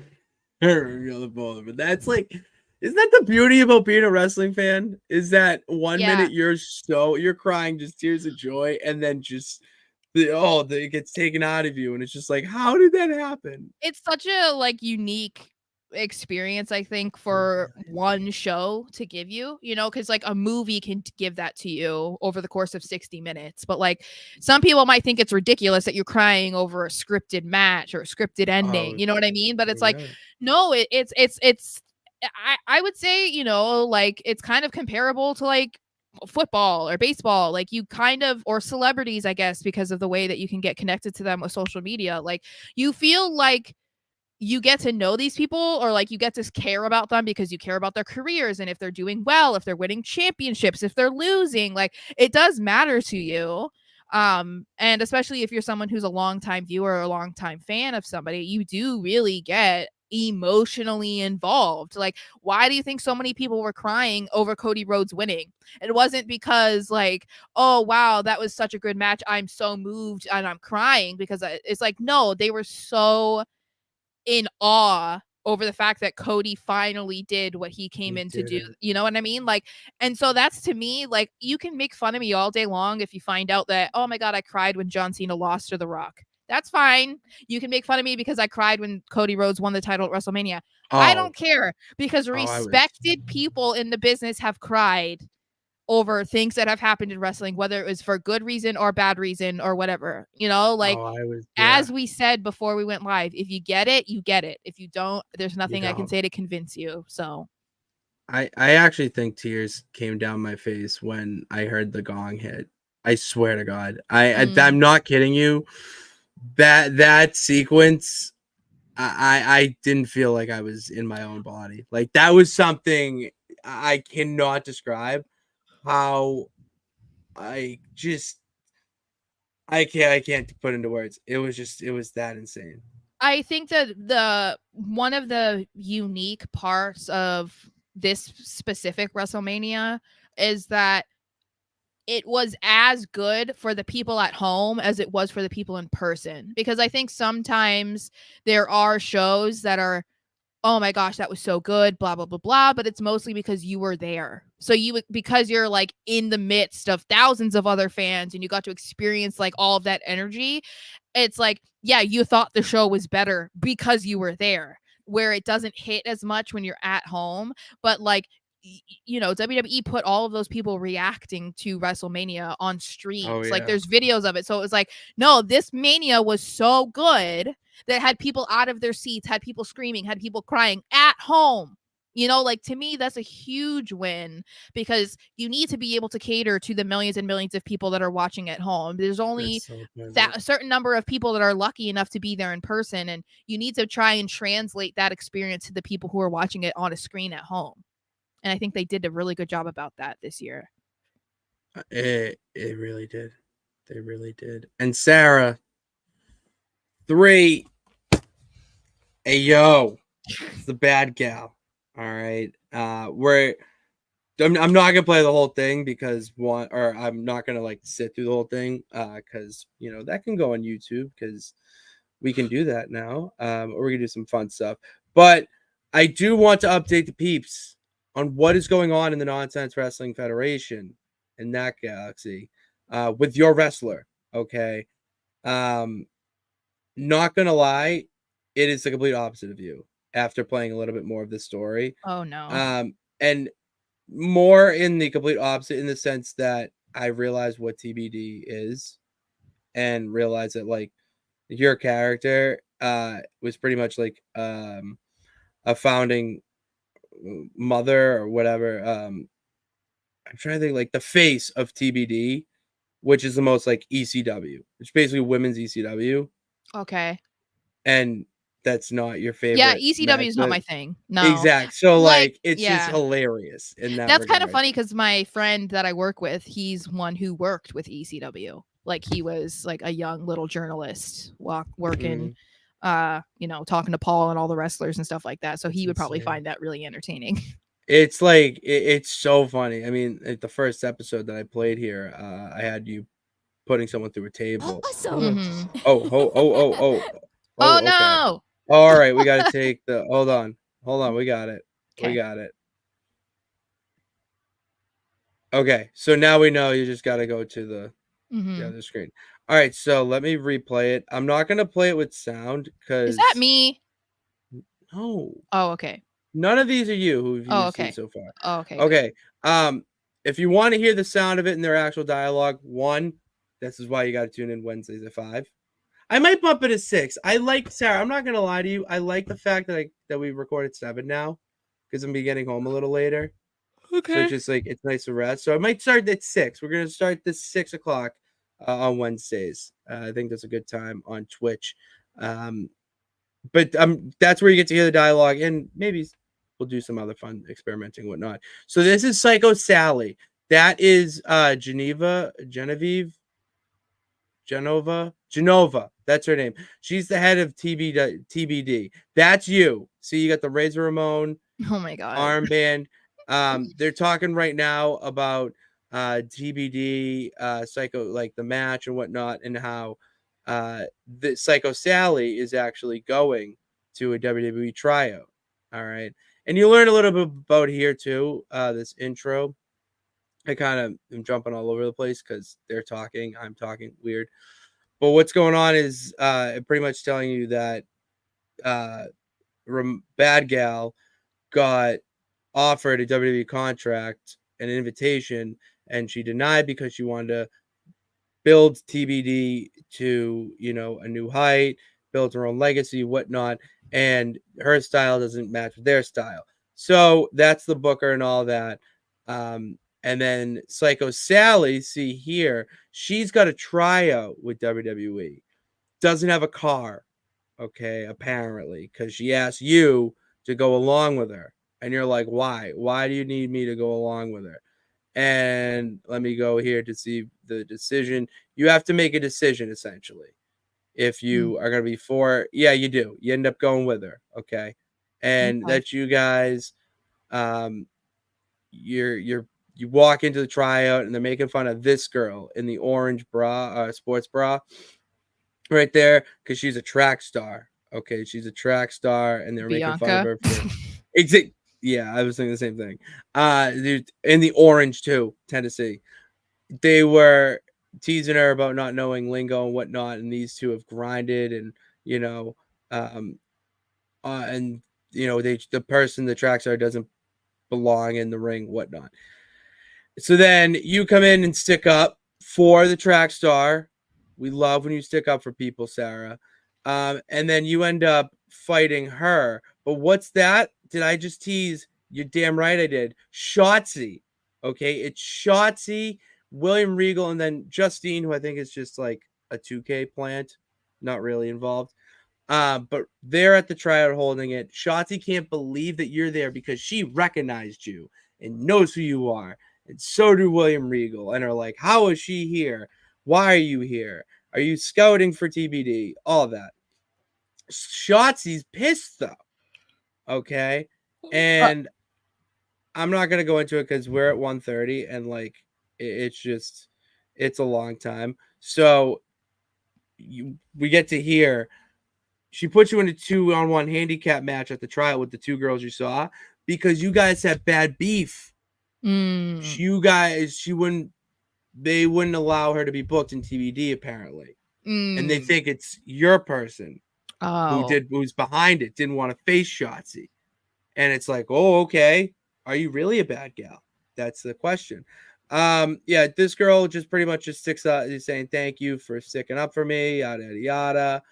feel the both, but that's like, isn't that the beauty about being a wrestling fan? Is that 1 minute you're crying just tears of joy, and then just it gets taken out of you, and it's just like, how did that happen? It's such a like unique experience, I think, for one show to give you, you know, because like a movie can give that to you over the course of 60 minutes, but like some people might think it's ridiculous that you're crying over a scripted match or a scripted ending, you know what I mean? But it's like, no, I would say, you know, like it's kind of comparable to like football or baseball, like you kind of, or celebrities, I guess, because of the way that you can get connected to them with social media. Like you feel like you get to know these people, or like you get to care about them because you care about their careers and if they're doing well, if they're winning championships, if they're losing, like it does matter to you. And especially if you're someone who's a longtime viewer or a longtime fan of somebody, you do really get emotionally involved. Like, why do you think so many people were crying over Cody Rhodes winning? It wasn't because like, oh wow, that was such a good match, I'm so moved and I'm crying, because it's like, no, they were so in awe over the fact that Cody finally did what he came in to do. You know what I mean? Like, and so that's, to me, like, you can make fun of me all day long if you find out that, oh my God, I cried when John Cena lost to The Rock. That's fine. You can make fun of me because I cried when Cody Rhodes won the title at WrestleMania. I don't care, because respected people in the business have cried over things that have happened in wrestling, whether it was for good reason or bad reason or whatever, you know, like as we said before we went live, if you get it, you get it. If you don't, there's nothing I can say to convince you. So I actually think tears came down my face when I heard the gong hit. I swear to God, I'm not kidding you. That sequence, I didn't feel like I was in my own body. Like that was something I cannot describe. How I can't put into words. It was that insane. I think that the one of the unique parts of this specific WrestleMania is that it was as good for the people at home as it was for the people in person, because I think sometimes there are shows that are, oh my gosh, that was so good, blah, blah, blah, blah. But it's mostly because you were there. So because you're like in the midst of thousands of other fans and you got to experience like all of that energy. It's like, yeah, you thought the show was better because you were there, where it doesn't hit as much when you're at home. But like, you know, WWE put all of those people reacting to WrestleMania on streams. Like there's videos of it. So it was like, no, this Mania was so good that had people out of their seats, had people screaming, had people crying at home. You know, like to me, that's a huge win because you need to be able to cater to the millions and millions of people that are watching at home. There's only that a certain number of people that are lucky enough to be there in person, and you need to try and translate that experience to the people who are watching it on a screen at home. And I think they did a really good job about that this year. It really did. They really did. And Sara, 3. Hey yo, it's the bad gal. All right. I'm not gonna play the whole thing because I'm not gonna like sit through the whole thing because that can go on YouTube because we can do that now. Or we can do some fun stuff. But I do want to update the peeps on what is going on in the Nonsense Wrestling Federation in that galaxy with your wrestler. Okay. Not gonna lie, it is the complete opposite of you after playing a little bit more of this story. Oh no. And more in the complete opposite in the sense that I realized what TBD is and realized that like your character was pretty much like a founding mother or whatever. I'm trying to think like the face of TBD, which is the most like ECW, which is basically women's ECW. Okay. And that's not your favorite. Yeah, ECW is not my thing. No. Exact. So like it's just yeah. hilarious in that. That's kind of funny because my friend that I work with, he's one who worked with ECW. Like he was like a young little journalist working, talking to Paul and all the wrestlers and stuff like that. So he would probably find that really entertaining. It's like it's so funny. I mean, at the first episode that I played here, I had you putting someone through a table. Awesome. Oh, Oh okay. no. All right, we got to take the hold on. We got it. Okay. We got it. Okay, so now we know you just got to go to the other screen. All right, so let me replay it. I'm not going to play it with sound because Is that me? No. Oh, okay. None of these are you who you've seen so far. Oh, okay. Okay. Good. If you want to hear the sound of it in their actual dialogue, this is why you got to tune in Wednesdays at 5. I might bump it to 6. I like Sara. I'm not gonna lie to you. I like the fact that we recorded 7 now because I'm gonna be getting home a little later. Okay. So it's just like it's nice to rest. So I might start at 6. We're gonna start this 6 o'clock on Wednesdays. I think that's a good time on Twitch. But that's where you get to hear the dialogue and maybe we'll do some other fun experimenting and whatnot. So this is Psycho Sally. That is Genova. That's her name. She's the head of TBD. That's you. See, you got the Razor Ramon. Oh my god. Armband. They're talking right now about TBD, Psycho, like the match and whatnot, and how the Psycho Sally is actually going to a WWE tryout. All right. And you learn a little bit about here too, this intro. I kind of am jumping all over the place because they're talking, I'm talking weird. But what's going on is pretty much telling you that Bad Gal got offered a WWE contract and an invitation, and she denied because she wanted to build TBD to, a new height, build her own legacy, whatnot, and her style doesn't match with their style. So that's the booker and all that. And then Psycho Sally, see here, she's got a tryout with WWE. Doesn't have a car, okay, apparently, because she asked you to go along with her. And you're like, why? Why do you need me to go along with her? And let me go here to see the decision. You have to make a decision, essentially. If you are going to be for, yeah, you do. You end up going with her, okay? And that's you guys. You walk into the tryout and they're making fun of this girl in the orange bra, sports bra, right there, because she's a track star. Okay, she's a track star, and they're making fun of her. Yeah, I was thinking the same thing. In the orange too, Tennessee, they were teasing her about not knowing lingo and whatnot, and these two have grinded, and the track star doesn't belong in the ring, whatnot. So then you come in and stick up for the track star. We love when you stick up for people, Sara. And then you end up fighting her. But what's that? Did I just tease You're damn right I did. Shotzi. Okay, it's Shotzi, William Regal, and then Justine, who I think is just like a 2K plant, not really involved. But they're at the tryout holding it. Shotzi can't believe that you're there because she recognized you and knows who you are. And so do William Regal. And are like, how is she here? Why are you here? Are you scouting for TBD? All that. Shotzi's pissed though. Okay. And I'm not gonna go into it because we're at 1:30 and like it's a long time. So we get to hear she put you in a 2-on-1 handicap match at the trial with the two girls you saw because you guys have bad beef. They wouldn't allow her to be booked in TBD apparently. And they think it's your person who's behind it, didn't want to face Shotzi. And it's like, oh, okay. Are you really a bad gal? That's the question. Yeah, this girl just pretty much just sticks out, is saying thank you for sticking up for me, yada yada yada.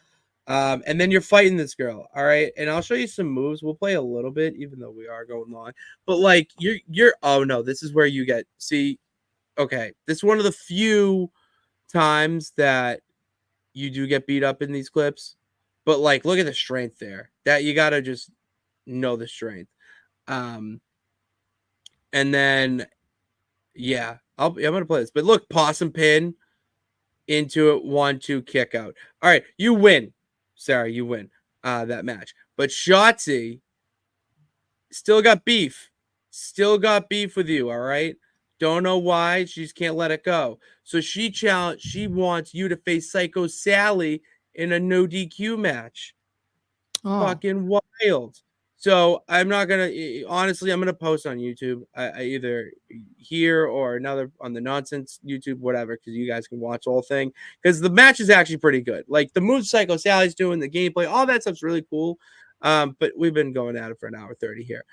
And then you're fighting this girl, all right? And I'll show you some moves. We'll play a little bit, even though we are going long. But like you're oh no, this is where you get okay. This is one of the few times that you do get beat up in these clips. But like look at the strength there. That you gotta just know the strength. And then yeah, I'm gonna play this. But look, possum pin into it, 1-2 kick out. All right, you win. Sarah, you win that match. But Shotzi still got beef. Still got beef with you, all right? Don't know why. She just can't let it go. So she wants you to face Psycho Sally in a no DQ match. Fucking wild. So I'm not gonna honestly. I'm gonna post on YouTube, I either here or another on the nonsense YouTube, whatever, because you guys can watch the whole thing. Because the match is actually pretty good. Like the moves Psycho Sally's doing, the gameplay, all that stuff's really cool. But we've been going at it for an hour 30 here.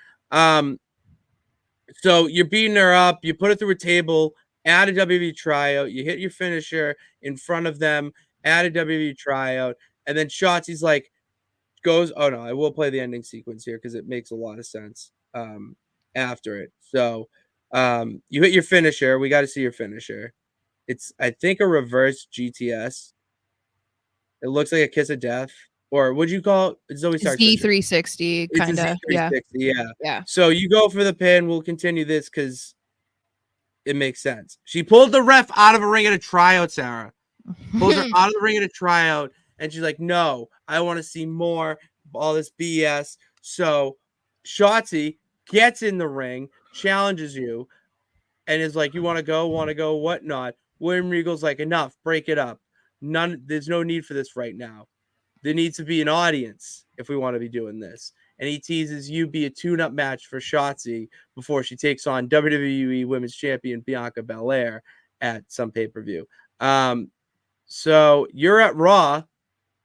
So you're beating her up. You put her through a table at a WWE tryout. You hit your finisher in front of them at a WWE tryout, and then Shotzi's like. Goes oh no, I will play the ending sequence here because it makes a lot of sense after it. So you hit your finisher. We got to see your finisher. It's I think a reverse GTS. It looks like a kiss of death, or would you call it? Zoe Stark Z360 kind of. Yeah. So you go for the pin. We'll continue this because it makes sense. She pulled the ref out of a ring at a tryout. Sarah pulls her out of the ring at a tryout. And she's like, no, I want to see more of all this BS. So Shotzi gets in the ring, challenges you, and is like, you want to go, whatnot. William Regal's like, enough, break it up. There's no need for this right now. There needs to be an audience if we want to be doing this. And he teases you be a tune-up match for Shotzi before she takes on WWE Women's Champion Bianca Belair at some pay-per-view. So you're at Raw.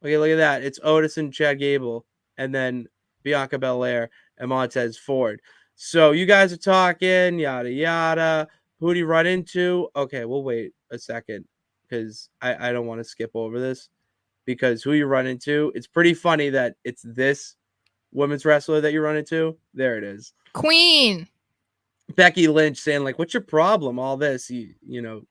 Okay, look at that. It's Otis and Chad Gable, and then Bianca Belair and Montez Ford. So you guys are talking, yada, yada. Who do you run into? Okay, we'll wait a second because I don't want to skip over this because who you run into, it's pretty funny that it's this women's wrestler that you run into. There it is. Queen. Becky Lynch saying, like, what's your problem? All this,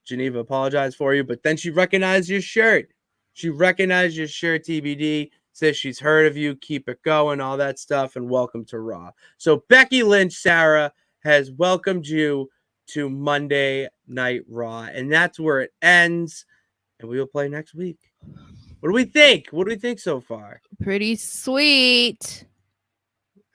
Geneva apologized for you, but then she recognized your shirt. She recognized your shirt, TBD, says she's heard of you, keep it going, all that stuff, and welcome to Raw. So Becky Lynch, Sarah, has welcomed you to Monday Night Raw, and that's where it ends, and we will play next week. What do we think? What do we think so far? Pretty sweet.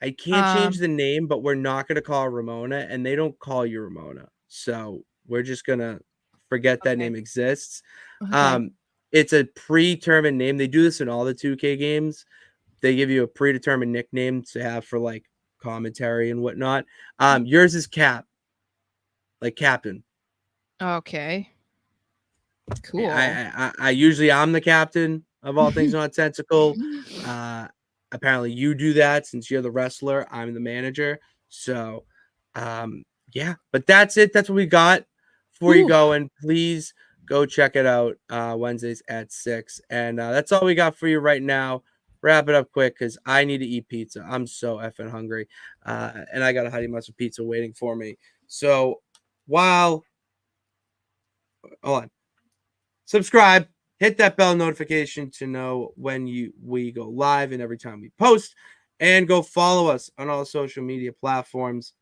I can't change the name, but we're not going to call her Ramona, and they don't call you Ramona. So we're just going to forget that name exists. Okay. It's a predetermined name. They do this in all the 2K games. They give you a predetermined nickname to have for like commentary and whatnot. Yours is Cap, like Captain. Okay. Cool. I usually I'm the captain of all things nonsensical. Apparently you do that since you're the wrestler. I'm the manager. So yeah, but that's it. That's what we got for you going. Please go check it out Wednesdays at 6. And that's all we got for you right now. wrap it up quick because I need to eat pizza. I'm so effing hungry. And I got a Honey Mustard pizza waiting for me. So hold on. Subscribe, hit that bell notification to know when we go live and every time we post, and go follow us on all social media platforms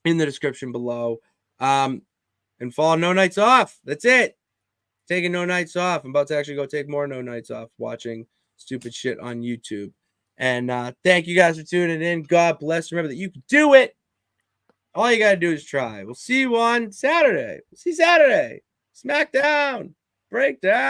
in the description below. And follow No Nights Off. That's it. Taking no nights off. I'm about to actually go take more no nights off watching stupid shit on YouTube. And thank you guys for tuning in. God bless. Remember that you can do it. All you got to do is try. We'll see you on Saturday. We'll see you Saturday. SmackDown. Breakdown.